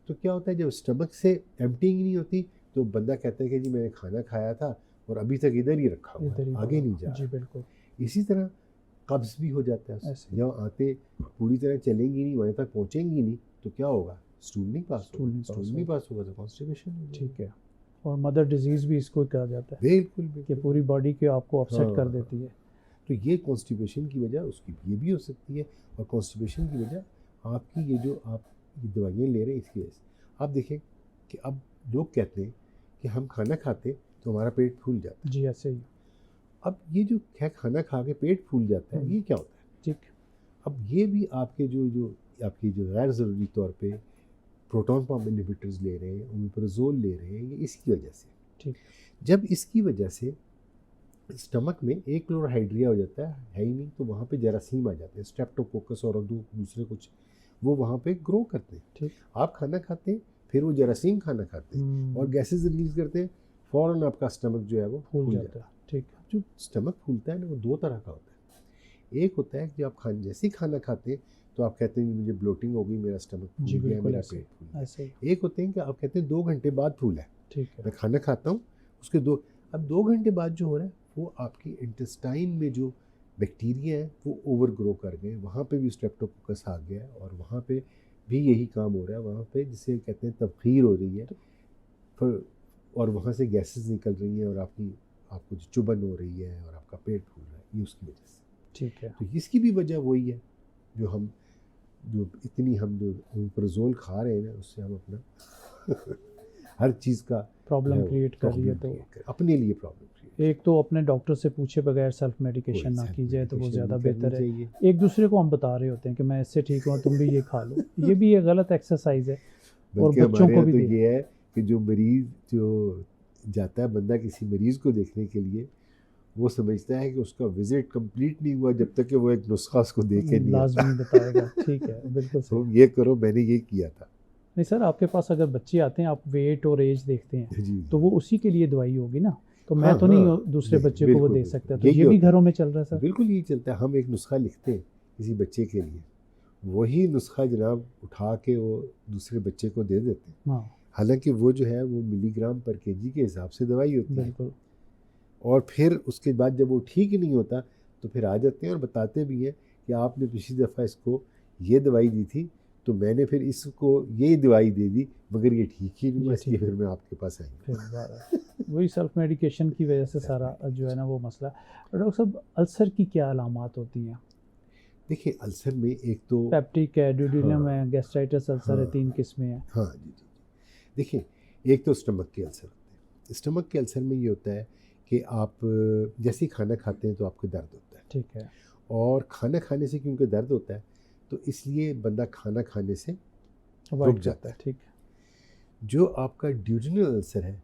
तो क्या होता है जब स्टमक से एम्प्टिंग नहीं होती तो बंदा कहता है कि जी मैंने खाना खाया था और अभी तक इधर ही रखा हुआ है, आगे नहीं जा रहा। जी बिल्कुल। इसी तरह कब्ज़ भी हो जाता है, जब आते पूरी तरह चलेंगी नहीं, वहाँ तक पहुँचेंगी नहीं तो क्या होगा, स्टूल नहीं पास होगा तो कॉन्स्टिपेशन हो जाएगा। ठीक है। और मदर डिजीज़ भी इसको कहा जाता है, बिल्कुल कि पूरी बॉडी को आपको अपसेट कर देती है। तो ये कॉन्स्टिपेशन की वजह उसकी ये भी हो सकती है, और कॉन्स्टिपेशन की वजह आपकी ये जो आप ये दवाइयाँ ले रहे हैं इसकी वजह से। आप देखें कि अब लोग कहते हैं कि हम खाना खाते तो हमारा पेट फूल जाता है। जी ऐसे ही। अब ये जो खाना खा के पेट फूल जाता है ये क्या होता है? ठीक। अब ये भी आपके जो आपकी जो गैर ज़रूरी तौर पे प्रोटॉन पंप इनहिबिटर्स ले रहे हैं, ओमेप्राज़ोल ले रहे हैं, ये इसकी वजह से। ठीक। जब इसकी वजह से स्टमक में एक क्लोराहाइड्रिया हो जाता है ही नहीं, तो वहाँ पे जरासीम आ जाते हैं, स्ट्रेप्टोकोकस और दूसरे कुछ, वो वहाँ पे ग्रो करते हैं। ठीक। आप खाना खाते हैं, फिर वो जरासीम खाना खाते हैं और गैसेज रिलीज करते हैं, फ़ौरन आपका स्टमक जो है वो फूल जाता है। ठीक। जो स्टमक फूलता है ना वो दो तरह का होता है। एक होता है कि आप जैसे ही खाना खाते हैं तो आप कहते हैं मुझे ब्लोटिंग हो गई, मेरा स्टमक फूल गया, मेरा पेट फूल गया। एक होते हैं कि आप कहते हैं 2 घंटे बाद फूला है। ठीक है। मैं खाना खाता हूँ उसके अब 2 घंटे बाद जो हो रहा है वो आपकी इंटेस्टाइन में जो बैक्टीरिया है वो ओवर ग्रो कर गए, वहाँ पे भी स्ट्रेप्टोकोकस आ गया और वहाँ पे भी यही काम हो रहा है, वहाँ पे जिसे कहते हैं तबखीर हो रही है, और वहाँ से गैसेस निकल रही हैं और आपको जो चुभन हो रही है और आपका पेट फूल रहा है, ये उसकी वजह से। ठीक है। तो इसकी भी वजह वही है जो ओमेप्राज़ोल खा रहे हैं ना, उससे हम अपना हर चीज़ का प्रॉब्लम क्रिएट कर रही है, तो अपने लिए प्रॉब्लम। एक तो अपने डॉक्टर से पूछे बगैर सेल्फ मेडिकेशन ना की जाए तो वो ज़्यादा बेहतर है। एक दूसरे को हम बता रहे होते हैं कि मैं इससे ठीक हूँ, तुम भी ये खा लो, ये भी एक गलत एक्सरसाइज है। और बच्चों को भी तो ये है कि जो मरीज़ जो जाता है बंदा किसी मरीज़ को देखने के लिए, वो समझता है कि उसका विजिट कंप्लीट नहीं हुआ जब तक कि वो एक नुस्खा उसको दे के नहीं लाजमी बताएगा। ठीक है, बिल्कुल तो ये करो, मैंने ये किया था। नहीं सर, आपके पास अगर बच्चे आते हैं, आप वेट और एज देखते हैं तो वो उसी के लिए दवाई होगी ना, तो मैं तो नहीं दूसरे बच्चे को वो दे सकता, तो ये भी घरों में चल रहा है सर। बिल्कुल यही चलता है। हम एक नुस्खा लिखते हैं किसी बच्चे के लिए, वही नुस्खा जनाब उठा के वो दूसरे बच्चे को दे देते हैं। हालांकि वो जो है वो मिलीग्राम पर केजी के हिसाब से दवाई होती है। बिल्कुल। और फिर उसके बाद जब वो ठीक नहीं होता तो फिर आ जाते हैं और बताते भी हैं कि आपने पिछली दफ़ा इसको ये दवाई दी थी तो मैंने फिर इसको ये दवाई दे दी मगर ये ठीक ही नहीं हुआ, इसलिए फिर मैं आपके पास आई। वही सेल्फ मेडिकेशन की वजह से सारा जो है ना वो मसला। डॉक्टर साहब, अल्सर की क्या अलामात होती हैं? देखिए अल्सर में एक तो पेप्टिक है, ड्यूडेनम है, गैस्ट्राइटिस अल्सर है, 3 किस्में हैं। हाँ जी। देखिए एक तो स्टमक के अल्सर होते हैं। स्टमक के अल्सर में ये होता है कि आप जैसे ही खाना खाते हैं तो आपको दर्द होता है। ठीक है। और खाना खाने से क्योंकि दर्द होता है तो इसलिए बंदा खाना खाने से अवॉइड रुक जाता है। ठीक है। जो आपका ड्यूडेनल अल्सर है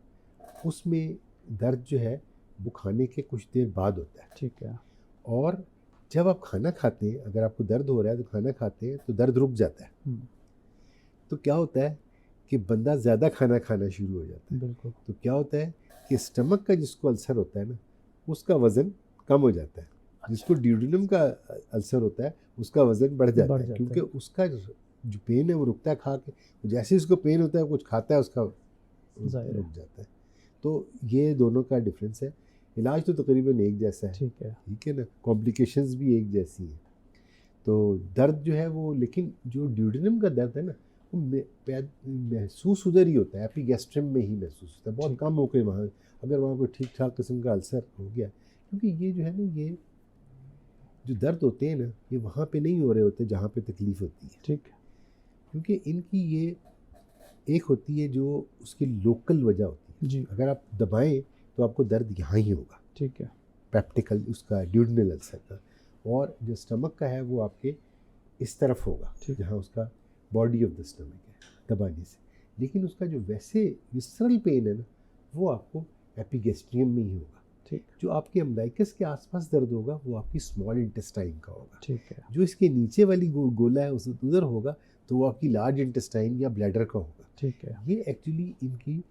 उसमें दर्द जो है वो खाने के कुछ देर बाद होता है। ठीक है। और जब आप खाना खाते हैं, अगर आपको दर्द हो रहा है तो खाना खाते हैं तो दर्द रुक जाता है। तो क्या होता है कि बंदा ज़्यादा खाना खाना शुरू हो जाता है। बिल्कुल। तो क्या होता है कि स्टमक का जिसको अल्सर होता है ना, उसका वज़न कम हो जाता है। जिसको ड्यूडेनम का अल्सर होता है उसका वज़न बढ़ जाता है, क्योंकि उसका जो पेन है वो रुकता है खा के। जैसे उसको पेन होता है कुछ खाता है उसका रुक जाता है। तो ये दोनों का डिफरेंस है। इलाज तो तकरीबन एक जैसा है। ठीक है ना, कॉम्प्लिकेशंस भी एक जैसी हैं। तो दर्द जो है वो, लेकिन जो ड्यूडेनम का दर्द है ना वो महसूस उधर ही होता है, एपिगैस्ट्रम में ही महसूस होता है। बहुत कम हो के वहाँ, अगर वहाँ कोई ठीक ठाक किस्म का अल्सर हो गया, क्योंकि ये जो है ना, ये जो दर्द होते हैं ना, ये वहाँ पे नहीं हो रहे होते जहाँ पे तकलीफ़ होती है। ठीक। क्योंकि इनकी ये एक होती है जो उसकी लोकल वजह होती है जी। अगर आप दबाएं तो आपको दर्द यहाँ ही होगा। ठीक है। प्रैक्टिकल उसका ड्यूडेनल अल्सर का। और जो स्टमक का है वो आपके इस तरफ होगा जहाँ उसका बॉडी ऑफ द स्टमक है दबाने से। लेकिन उसका जो वैसे विसरल पेन है ना, वो आपको एपिगैस्ट्रियम में ही होगा। ठीक। जो आपके अम्बिलिकस के आसपास दर्द होगा वो आपकी स्मॉल इंटेस्टाइन का होगा। ठीक है। जो इसके नीचे वाली गोला है उस उधर होगा तो वो आपकी लार्ज इंटेस्टाइन या ब्लैडर का होगा। ठीक है। ये एक्चुअली इनकी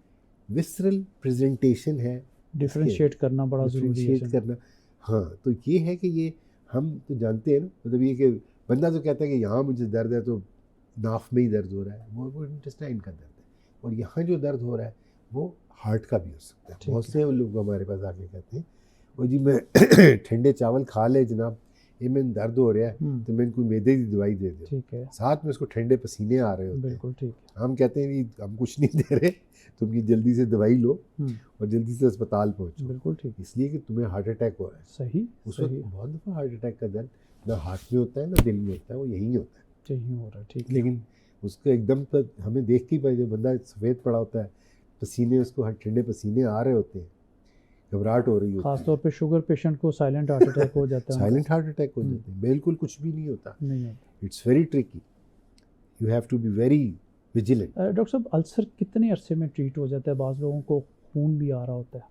विसरल प्रेजेंटेशन है। डिफरेंशिएट करना बड़ा ज़रूरी है। करना, हाँ। तो ये है कि ये हम तो जानते हैं ना, मतलब ये कि बंदा तो कहता है कि यहाँ मुझे दर्द है तो नाफ में ही दर्द हो रहा है, वो इंटेस्टाइन का दर्द है। और यहाँ जो दर्द हो रहा है वो हार्ट का भी हो सकता है। बहुत से लोग हमारे पास आके कहते हैं वो जी मैं ठंडे चावल खा ले जनाब, ये मैंने दर्द हो रहा है तो मैंने कोई मैदे की दवाई दे दो। ठीक है। साथ में उसको ठंडे पसीने आ रहे होते हैं। बिल्कुल ठीक है। हम कहते हैं भी हम कुछ नहीं दे रहे, तुम ये जल्दी से दवाई लो और जल्दी से अस्पताल पहुंचो। बिल्कुल ठीक। इसलिए कि तुम्हें हार्ट अटैक हो रहा है। सही। उस वक्त बहुत दफ़ा हार्ट अटैक का दर्द ना हार्ट में होता है ना दिल में होता है, वो यहीं होता है। यहीं हो रहा है। ठीक। लेकिन उसको एकदम तो हमें देख के ही बंदा सफ़ेद पड़ा होता है, पसीने उसको ठंडे पसीने आ रहे होते हैं, घबराहट हो रही होती है। खासतौर पे शुगर पेशेंट को साइलेंट हार्ट अटैक हो जाता है। साइलेंट हार्ट अटैक हो जाते हैं, बिल्कुल कुछ भी नहीं होता। नहीं होता। It's very tricky, you have to be very vigilant. Doctor साहब, अल्सर कितने अरसे में ट्रीट हो जाता है? बाज़ लोगों को खून भी आ रहा होता है।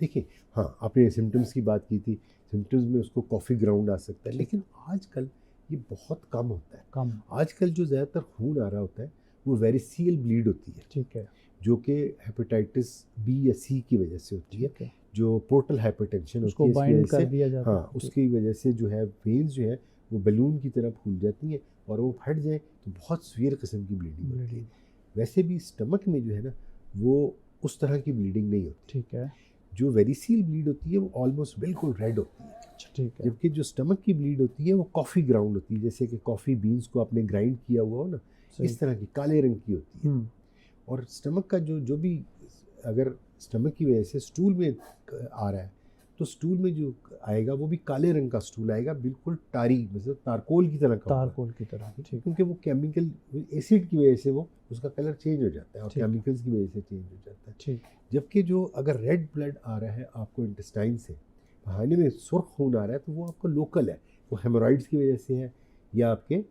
देखिए, हाँ, आपने सिम्टम्स की बात की थी। सिम्टम्स में उसको कॉफ़ी ग्राउंड आ सकता है, लेकिन आजकल ये बहुत कम होता है। कम। आजकल जो ज़्यादातर खून आ रहा होता है वो वेरिसियल ब्लीड होती है। ठीक है। जो कि हेपेटाइटिस बी या सी की वजह से होती है। जो पोर्टल हाइपरटेंशन उसको होती है, बाइंड कर दिया जाता है। हाँ, उसकी वजह से जो है वेन्स जो है वो बलून की तरह फूल जाती हैं और वो फट जाए तो बहुत सीवियर किस्म की ब्लीडिंग होती है। वैसे भी स्टमक में जो है ना वो उस तरह की ब्लीडिंग नहीं होती। ठीक है। जो वेरिसियल ब्लीड होती है वो ऑलमोस्ट बिल्कुल रेड होती है। ठीक है। जबकि जो स्टमक की ब्लीड होती है वो कॉफ़ी ग्राउंड होती है, जैसे कि कॉफ़ी बीन्स को आपने ग्राइंड किया हुआ हो ना, इस तरह की काले रंग की होती है। और स्टमक का जो भी अगर स्टमक की वजह से स्टूल में आ रहा है तो स्टूल में जो आएगा वो भी काले रंग का स्टूल आएगा, बिल्कुल टारी, मतलब तारकोल की तरह का। तारकोल की तरह। ठीक। क्योंकि वो केमिकल एसिड की वजह से वो उसका कलर चेंज हो जाता है और केमिकल्स की वजह से चेंज हो जाता है। ठीक। जबकि जो अगर रेड ब्लड आ रहा है आपको इंटेस्टाइन से, बहाने में सुर्ख खून आ रहा है, तो वो आपको लोकल है, वो हेमोरॉइड्स की वजह से है या आपके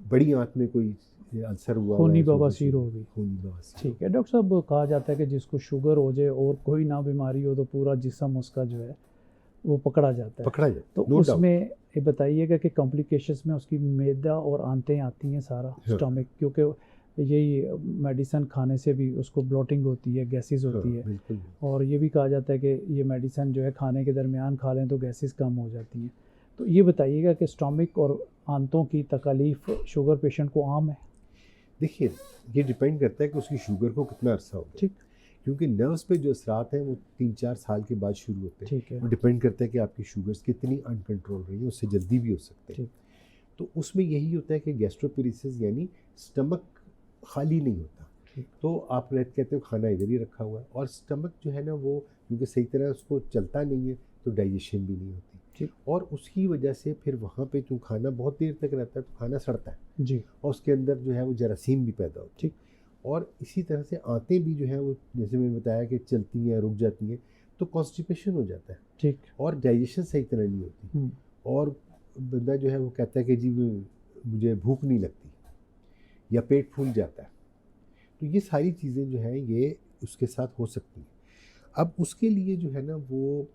बड़ी आंत में कोई अल्सर हुआ, खूनी बवासीर होगी। खूनी बवासीर। ठीक है। डॉक्टर साहब, कहा जाता है कि जिसको शुगर हो जाए और कोई ना बीमारी हो तो पूरा जिस्म उसका जो है वो पकड़ा जाता है। तो उसमें ये बताइएगा कि कॉम्प्लिकेशंस में उसकी मैदा और आंतें आती हैं सारा स्टमक, क्योंकि यही मेडिसिन खाने से भी उसको ब्लोटिंग होती है, गैसेस होती है। बिल्कुल। और ये भी कहा जाता है कि ये मेडिसिन जो है खाने के दरमियान खा लें तो गैसेस कम हो जाती हैं। तो ये बताइएगा कि स्टमक और आंतों की तकलीफ़ शुगर पेशेंट को आम है? देखिए, ये डिपेंड करता है कि उसकी शुगर को कितना अरसा हो गया। ठीक। क्योंकि नर्व्स पे जो असरात हैं वो 3-4 साल के बाद शुरू होते हैं। ठीक है। वो डिपेंड करता है कि आपकी शुगर्स कितनी अनकंट्रोल रही है, उससे जल्दी भी हो सकते हैं। तो उसमें यही होता है कि गैस्ट्रोपेरिसिस यानी स्टमक खाली नहीं होता। तो आप कहते हो खाना इधर ही रखा हुआ है, और स्टमक जो है ना वो क्योंकि सही तरह उसको चलता नहीं है तो डाइजेशन भी नहीं होती। और उसकी वजह से फिर वहाँ पे जो खाना बहुत देर तक रहता है तो खाना सड़ता है जी, और उसके अंदर जो है वो जरासीम भी पैदा होती है। और इसी तरह से आंतें भी जो है वो जैसे मैंने बताया कि चलती हैं, रुक जाती हैं, तो कॉन्स्टिपेशन हो जाता है। ठीक। और डाइजेशन सही तरह नहीं होती और बंदा जो है वो कहता है कि जी मुझे भूख नहीं लगती या पेट फूल जाता है। तो ये सारी चीज़ें जो हैं ये उसके साथ हो सकती हैं। अब उसके लिए जो है ना वो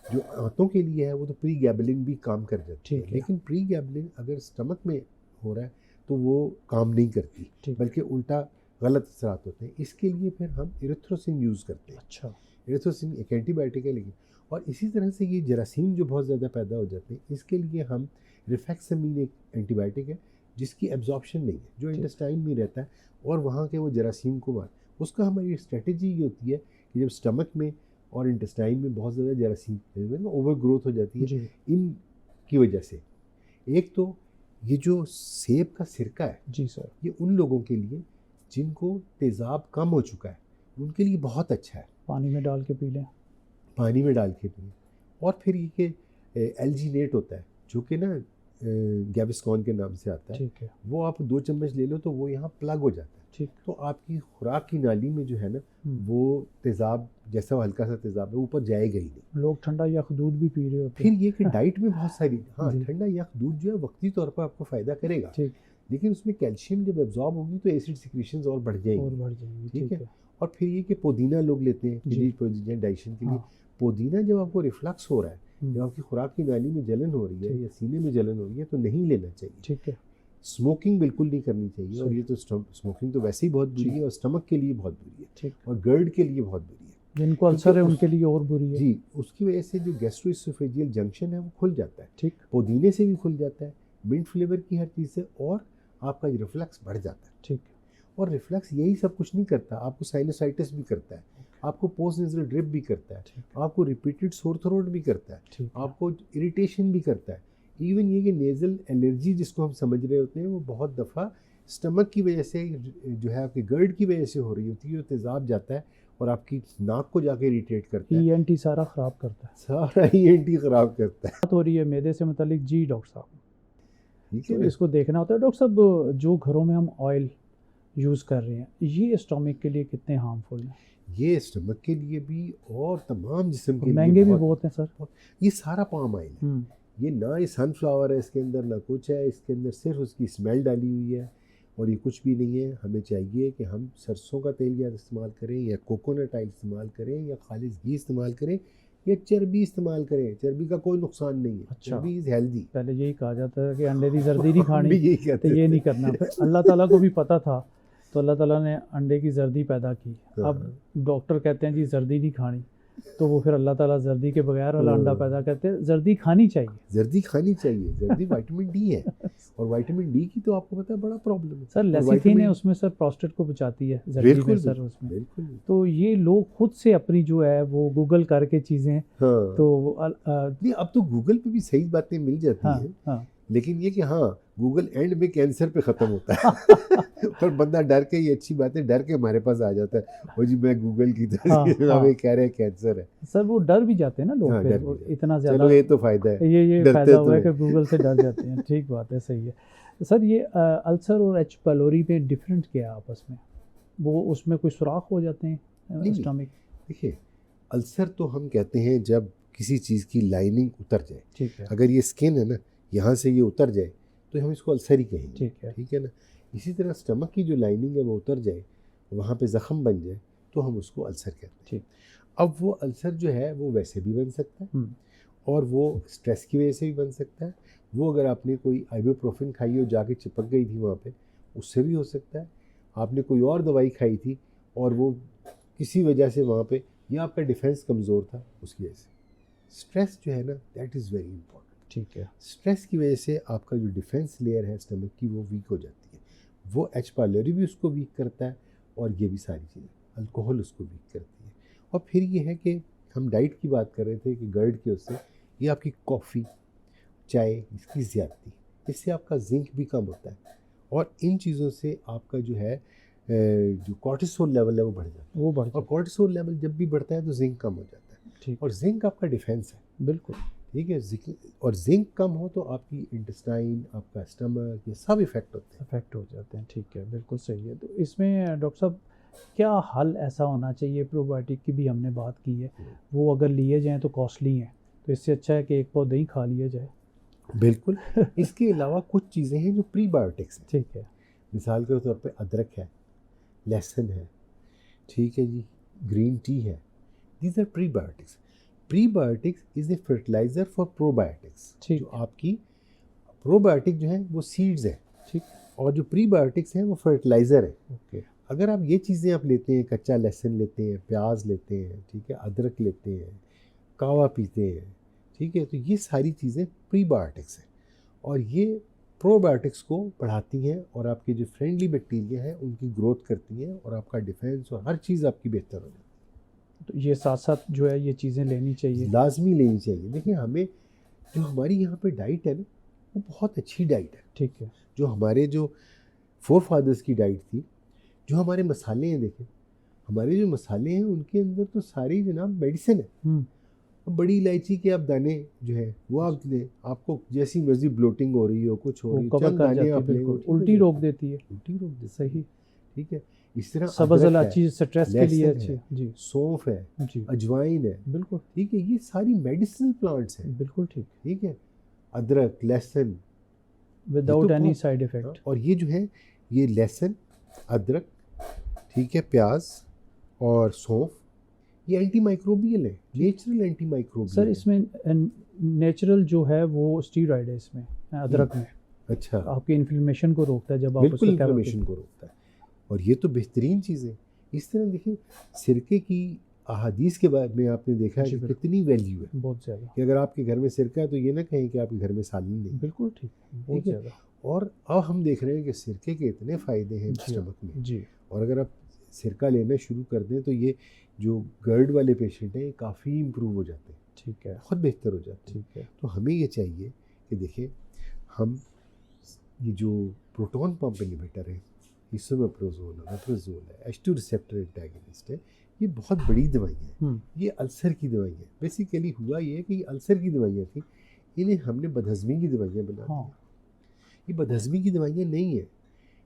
जो आंतों के लिए है वो तो प्री गैबलिन भी काम कर जाती है, लेकिन प्री गैबलिन अगर स्टमक में हो रहा है तो वो काम नहीं करती, बल्कि उल्टा गलत असरात होते हैं। इसके लिए फिर हम इरिथ्रोसिन यूज़ करते हैं। अच्छा, इरिथ्रोसिन एक एंटीबायोटिक है, लेकिन और इसी तरह से ये जरासीम जो बहुत ज़्यादा पैदा हो जाते हैं, इसके लिए हम रिफेक्सामिन एक एंटीबायोटिक है जिसकी एब्जॉर्प्शन नहीं है, जो इंटेस्टाइन में रहता है और वहाँ के वो जरासीम को मार। उसका हमारी स्ट्रेटजी ये होती है कि जब स्टमक में और इंटेस्टाइन में बहुत ज़्यादा जरासीम ओवर ग्रोथ हो जाती है इनकी वजह से, एक तो ये जो सेब का सिरका है जी सर, ये उन लोगों के लिए जिनको तेज़ाब कम हो चुका है उनके लिए बहुत अच्छा है। पानी में डाल के पी लें, पानी में डाल के पिए। और फिर ये कि एल्जीनेट होता है जो कि ना गैविस्कॉन के नाम से आता है, ठीक है, वो आप 2 चम्मच ले लो तो वो यहाँ प्लग हो जाता है। ठीक, तो आपकी खुराक की नाली में जो है ना वो तेज़ाब जैसा हल्का सा तेज़ाब है ऊपर जाएगा ही नहीं। लोग ठंडा यख दूध भी पी रहे होते फिर ये कि डाइट में बहुत सारी ठंडा यख दूध जो है वक्ती तौर पर आपको फ़ायदा करेगा, ठीक, लेकिन उसमें कैल्शियम जब एब्जॉर्ब होगी तो एसिड सिक्रीशंस और बढ़ जाएंगी, ठीक है। और फिर ये कि पुदीना लोग लेते हैं डाइजेशन के लिए। पुदीना जब आपको रिफ्लक्स हो रहा है, जब आपकी खुराक की नाली में जलन हो रही है या सीने में जलन हो रही है तो नहीं लेना चाहिए, ठीक है। स्मोकिंग बिल्कुल नहीं करनी चाहिए, और ये तो स्मोकिंग तो वैसे ही बहुत बुरी है और स्टमक के लिए बहुत बुरी है, ठीक, और गर्ड के लिए बहुत बुरी है। जिनको अल्सर है उनके लिए और बुरी है जी। उसकी वजह से जो गैस्ट्रोइसोफेजियल जंक्शन है वो खुल जाता है, ठीक, पुदीने से भी खुल जाता है, मिंट फ्लेवर की हर चीज़ से, और आपका रिफ्लक्स बढ़ जाता है, ठीक। और रिफ्लक्स यही सब कुछ नहीं करता, आपको साइनसाइटिस भी करता है, आपको पोस्ट नेज़ल ड्रिप भी करता है, आपको रिपीटेड सोर थ्रोट भी करता है, आपको इरिटेशन भी करता है। इवन ये कि नेज़ल एलर्जी जिसको हम समझ रहे होते हैं वो बहुत दफ़ा स्टमक की वजह से जो है आपके गर्ड की वजह से हो रही होती है, वो तेज़ाब जाता है और आपकी नाक को जाके इरिटेट करता है, ENT सारा ख़राब करता है, सारा ENT ख़राब करता है। बात हो रही है मैदे से मुतालिक जी डॉक्टर साहब, ठीक है, तो इसको देखना होता है डॉक्टर साहब। जो घरों में हम ऑयल यूज़ कर रहे हैं ये स्टमक के लिए कितने हार्मफुल हैं? ये स्टमक के लिए भी और तमाम जिस्म के लिए महंगे भी बहुत हैं सर। ये सारा पाम ऑयल है, ये ना ये सनफ्लावर है इसके अंदर, ना कुछ है इसके अंदर, सिर्फ उसकी स्मेल डाली हुई है और ये कुछ भी नहीं है। हमें चाहिए कि हम सरसों का तेल या इस्तेमाल करें या कोकोनट ऑयल इस्तेमाल करें या खालिस घी इस्तेमाल करें या चर्बी इस्तेमाल करें। चर्बी का कोई नुकसान नहीं है, अच्छा। चर्बी इज़ हेल्दी। पहले यही कहा जाता है कि अंडे की जर्दी नहीं खानी, यही कहते तो ये नहीं करना। फिर अल्लाह ताला को भी पता था तो अल्लाह ताला ने अंडे की जर्दी पैदा की। अब डॉक्टर कहते हैं जी जर्दी नहीं खानी, तो वो फिर अल्लाह ताला जर्दी के बगैर वाला अंडा पैदा करते हैं। जर्दी खानी चाहिए, जर्दी खानी चाहिए। जर्दी विटामिन डी है और विटामिन डी की तो आपको पता है बड़ा प्रॉब्लम है सर। लेसिथिन है उसमें सर, प्रोस्टेट को बचाती है जर्दी में सर उसमें। बिल्कुल। तो ये लोग खुद से अपनी जो है वो गूगल करके चीज़ें, तो नहीं अब तो गूगल पे भी सही बातें मिल जाती हैं, लेकिन ये कि गूगल एंड में कैंसर पे ख़त्म होता है पर बंदा डर के, ये अच्छी बात है, डर के हमारे पास आ जाता है, वो जी मैं गूगल की तरह हमें कह रहे हैं कैंसर है। सर वो डर भी जाते हैं ना लोग, फिर इतना ज़्यादा। चलो ये तो फ़ायदा है, ये फ़ायदा हुआ है कि गूगल से डर जाते हैं। ठीक बात है, सही है सर। ये अल्सर और H पाइलोरी में डिफरेंट क्या है आपस में? वो उसमें कोई सुराख हो जाते हैं स्टमक? देखिए अल्सर तो हम कहते हैं जब किसी चीज़ की लाइनिंग उतर जाए, ठीक है, अगर ये स्किन है ना यहाँ से ये उतर जाए तो हम इसको अल्सर ही कहेंगे, ठीक है ना। इसी तरह स्टमक की जो लाइनिंग है वो उतर जाए, वहाँ पे ज़ख़म बन जाए तो हम उसको अल्सर कहते हैं। ठीक। अब वो अल्सर जो है वो वैसे भी बन सकता है और वो स्ट्रेस की वजह से भी बन सकता है। वो अगर आपने कोई आइबुप्रोफेन खाई हो, जाके चिपक गई थी वहाँ पे, उससे भी हो सकता है। आपने कोई और दवाई खाई थी और वो किसी वजह से वहाँ पे, या आपका डिफेंस कमज़ोर था उसकी वजह से। स्ट्रेस जो है ना दैट इज़ वेरी इंपॉर्टेंट, ठीक है। स्ट्रेस की वजह से आपका जो डिफेंस लेयर है स्टमक की वो वीक हो जाती है। वो H पाइलोरी भी उसको वीक करता है और ये भी सारी चीज़ें, अल्कोहल उसको वीक करती है। और फिर ये है कि हम डाइट की बात कर रहे थे कि गर्ड के उससे, ये आपकी कॉफ़ी चाय इसकी ज़्यादती, इससे आपका जिंक भी कम होता है और इन चीज़ों से आपका जो है जो कॉर्टिसोल लेवल है वो बढ़ जाता है। और कॉर्टिसोल लेवल जब भी बढ़ता है तो जिंक कम हो जाता है। ठीक। और जिंक आपका डिफेंस है। बिल्कुल ठीक है। और जिंक कम हो तो आपकी इंटेस्टाइन, आपका स्टमक, ये सब इफेक्ट हो जाते हैं। ठीक है, बिल्कुल सही है। तो इसमें डॉक्टर साहब क्या हल ऐसा होना चाहिए? प्रोबायोटिक की भी हमने बात की है, वो अगर लिए जाएँ तो कॉस्टली हैं, तो इससे अच्छा है कि एक पौधे ही खा लिया जाए। बिल्कुल। इसके अलावा कुछ चीज़ें हैं जो प्रीबायोटिक्स हैं। ठीक है। मिसाल के तौर पे अदरक है, लहसुन है, ठीक है जी, ग्रीन टी है, these are prebiotics. Prebiotics is a fertiliser for probiotics. जो आपकी प्रोबायोटिक जो है वो सीड्स है, ठीक, और जो प्रीबायोटिक्स हैं वो फर्टिलाइज़र है। ओके। अगर आप ये चीज़ें आप लेते हैं, कच्चा लहसुन लेते हैं, प्याज लेते हैं, ठीक है, अदरक लेते हैं, कावा पीते हैं, ठीक है, तो ये सारी चीज़ें प्रीबायोटिक्स हैं और ये प्रोबायोटिक्स को बढ़ाती हैं और आपके जो फ्रेंडली बैक्टीरिया हैं उनकी ग्रोथ करती हैं और आपका डिफेंस और हर चीज़ आपकी बेहतर हो जाती है। तो ये साथ साथ जो है ये चीज़ें लेनी चाहिए, लाजमी लेनी चाहिए। देखिए हमें जो हमारी यहाँ पे डाइट है ना वो बहुत अच्छी डाइट है। ठीक है। जो हमारे जो फोर फादर्स की डाइट थी, जो हमारे मसाले हैं, देखें हमारे जो मसाले हैं उनके अंदर तो सारी जनाब मेडिसिन है। बड़ी इलायची के आप दाने जो है वो आप लें, आपको जैसी मर्जी ब्लोटिंग हो रही हो, कुछ हो रही हो, चंद दाने आप लें, उल्टी रोक देती है। उल्टी रोक देती, सही, ठीक है। इस तरह सब्ज़ इलायची स्ट्रेस के लिए अच्छी जी, सौंफ है जी, अजवाइन है, बिल्कुल ठीक है, ये सारी मेडिसिनल प्लांट्स हैं। बिल्कुल ठीक, ठीक है। अदरक, लहसुन विदाउट एनी साइड इफेक्ट। और ये जो है ये लहसुन, अदरक, ठीक है, प्याज और सौंफ, ये एंटी माइक्रोबियल है, नेचुरल एंटी माइक्रोबियल। सर इसमें नेचुरल जो है वो स्टीरॉइड है इसमें, अदरक में। अच्छा। आपकी इन्फ्लेमेशन को रोकता है जब आप बिल्कुल इन्फ्लेमेशन को रोकता है और ये तो बेहतरीन चीज़ है। इस तरह देखिए सिरके की अहादीस के बारे में आपने देखा है कि कितनी वैल्यू है, बहुत ज़्यादा, कि अगर आपके घर में सिरका है तो ये ना कहें कि आपके घर में सालन नहीं। बिल्कुल ठीक, बहुत ज़्यादा। और अब हम देख रहे हैं कि सिरके के इतने फ़ायदे हैं स्टमक में जी, और अगर आप सिरका लेना शुरू कर दें तो ये जो गर्ड वाले पेशेंट हैं ये काफ़ी इम्प्रूव हो जाते हैं। ठीक है, बहुत बेहतर हो जाते हैं। ठीक है, तो हमें ये चाहिए कि देखिए हम ये जो प्रोटॉन पंप इनहिबिटर है, इसोमेप्रोजोल है, मेप्रोजोल है, H2 रिसेप्टर एंटागोनिस्ट है, ये बहुत बड़ी दवाइयाँ हैं। ये अल्सर की दवाई है। बेसिकली हुआ ये कि अल्सर की दवाइयाँ थी, इन्हें हमने बदहज़मी की दवाइयाँ बना दी। ये बदहज़मी की दवाइयाँ नहीं है,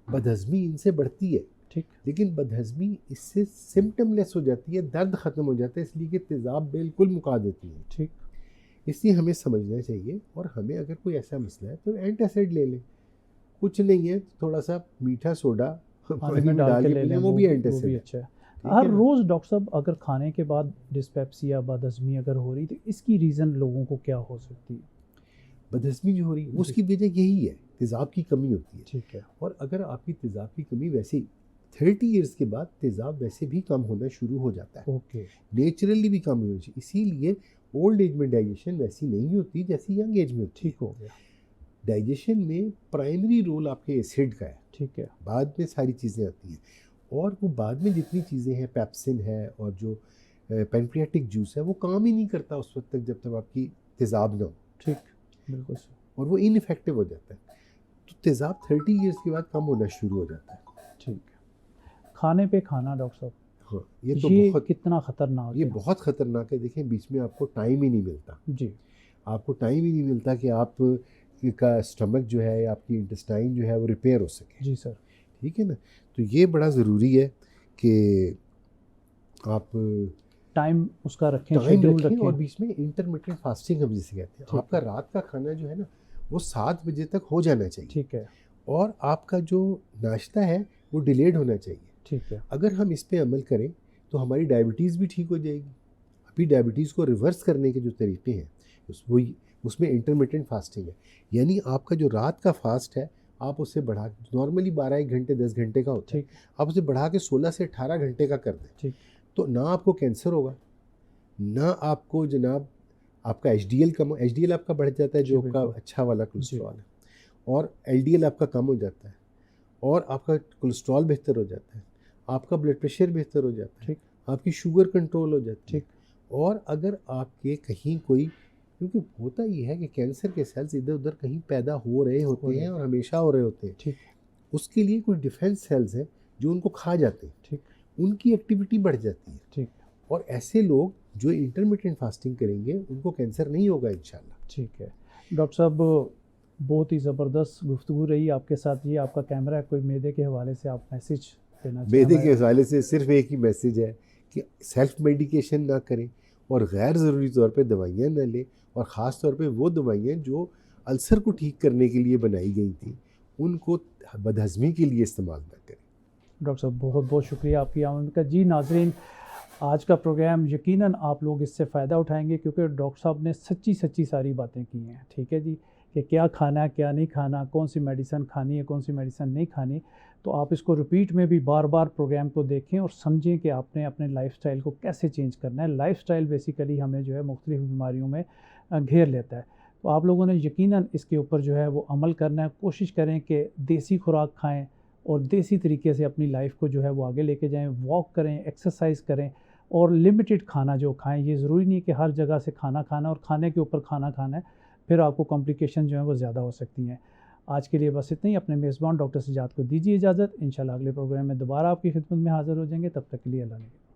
बदहज़मी इनसे बढ़ती है, ठीक, लेकिन बदहज़मी इससे सिम्टमलेस हो जाती है, दर्द ख़त्म हो जाता है, इसलिए कि तेज़ाब बिल्कुल मुका देती है। ठीक, इसलिए हमें समझना चाहिए और हमें अगर कोई ऐसा मसला है तो एंटासिड ले लें, कुछ नहीं है थोड़ा सा मीठा सोडा पानी में डाल के ले लें, वो भी एंटासिड अच्छा है। हर रोज़ डॉक्टर साहब अगर खाने के बाद डिस्पेप्सिया बदहज़मी अगर हो रही तो इसकी रीज़न लोगों को क्या हो सकती है? बदहज़मी जो हो रही है उसकी वजह यही है, तेज़ाब की कमी होती है। ठीक है, और अगर आपकी तेज़ाब की कमी वैसे 30 ईयर्स के बाद तेज़ाब वैसे भी कम होना शुरू हो जाता है। ओके, नेचुरली भी कम होना चाहिए, इसीलिए ओल्ड एज में डाइजेशन वैसी नहीं होती जैसी यंग एज में होती। ठीक हो गया। डाइजेशन में प्राइमरी रोल आपके एसिड का है, ठीक है, बाद में सारी चीज़ें आती हैं और वो बाद में जितनी चीज़ें हैं, पेप्सिन है और जो पैनक्रियाटिक जूस है, वो काम ही नहीं करता उस वक्त तक जब तक आपकी तेज़ाब ना हो। ठीक, बिल्कुल, और वो इनइफेक्टिव हो जाता है, तो तेज़ाब 30 ईयर्स के बाद कम होना शुरू हो जाता है। ठीक, खाने पे खाना डॉक्टर साहब, हाँ, ये तो बहुत कितना ख़तरनाक है। ये बहुत ख़तरनाक है। देखें बीच में आपको टाइम ही नहीं मिलता जी, आपको टाइम ही नहीं मिलता कि आप का स्टमक जो है, आपकी इंटेस्टाइन जो है वो रिपेयर हो सके। जी सर, ठीक है ना, तो ये बड़ा ज़रूरी है कि आप टाइम उसका रखें, टाइम रखें और बीच में इंटरमिटेंट फास्टिंग हम जिसे कहते हैं, आपका रात का खाना जो है ना वो 7 बजे तक हो जाना चाहिए। ठीक है, और आपका जो नाश्ता है वो डिलेड होना चाहिए। ठीक है, अगर हम इस पे अमल करें तो हमारी डायबिटीज़ भी ठीक हो जाएगी। अभी डायबिटीज़ को रिवर्स करने के जो तरीके हैं उसमें इंटरमिटेंट फास्टिंग है, यानी आपका जो रात का फास्ट है आप उसे बढ़ा, नॉर्मली 12 घंटे 10 घंटे का होता है, आप उसे बढ़ा के 16 से 18 घंटे का कर दें। ठीक, तो ना आपको कैंसर होगा, ना आपको जनाब आपका HDL आपका बढ़ जाता है जो आपका अच्छा वाला कोलेस्ट्रॉल है, और LDL आपका कम हो जाता है और आपका कोलेस्ट्रॉल बेहतर हो जाता है, आपका ब्लड प्रेशर बेहतर हो जाता है, आपकी शुगर कंट्रोल हो जाती है। और अगर आपके कहीं कोई, क्योंकि होता ये है कि कैंसर के सेल्स इधर उधर कहीं पैदा हो रहे होते हैं और हमेशा हो रहे होते हैं, ठीक, उसके लिए कोई डिफेंस सेल्स हैं जो उनको खा जाते हैं, ठीक, उनकी एक्टिविटी बढ़ जाती है। ठीक, और ऐसे लोग जो इंटरमिटेंट फास्टिंग करेंगे उनको कैंसर नहीं होगा इंशाल्लाह। ठीक है डॉक्टर साहब, बहुत ही ज़बरदस्त गुफ्तगू रही आपके साथ। ये आपका कैमरा है, कोई मैदे के हवाले से आप मैसेज देना चाहें? मैदे के हवाले से सिर्फ एक ही मैसेज है कि सेल्फ मेडिकेशन ना करें और गैर ज़रूरी तौर पे दवाइयाँ ना लें, और ख़ास तौर पे वो दवाइयाँ जो अल्सर को ठीक करने के लिए बनाई गई थी, उनको बदहज़मी के लिए इस्तेमाल ना करें। डॉक्टर साहब बहुत बहुत शुक्रिया आपकी आमद का। जी नाज़रीन, आज का प्रोग्राम यकीनन आप लोग इससे फ़ायदा उठाएंगे, क्योंकि डॉक्टर साहब ने सच्ची सच्ची सारी बातें की हैं, ठीक है जी, कि क्या खाना है क्या नहीं खाना, कौन सी मेडिसिन खानी है कौन सी मेडिसिन नहीं खानी। तो आप इसको रिपीट में भी बार बार प्रोग्राम को देखें और समझें कि आपने अपने लाइफस्टाइल को कैसे चेंज करना है। लाइफस्टाइल बेसिकली हमें जो है मुख्तलिफ बीमारियों में घेर लेता है। तो आप लोगों ने यकीनन इसके ऊपर जो है वो अमल करना है। कोशिश करें कि देसी खुराक खाएँ और देसी तरीके से अपनी लाइफ को जो है वो आगे लेके जाएं। वॉक करें, एक्सरसाइज करें और लिमिटेड खाना जो खाएं। ये ज़रूरी नहीं कि हर जगह से खाना खाना और खाने के ऊपर खाना खाना है, फिर आपको कॉम्प्लिकेशन जो है वो ज़्यादा हो सकती हैं। आज के लिए बस इतना ही। अपने मेज़बान डॉक्टर सजाद को दीजिए इजाज़त। इंशाल्लाह अगले प्रोग्राम में दोबारा आपकी खिदमत में हाज़िर हो जाएंगे। तब तक के लिए अल्लाह ने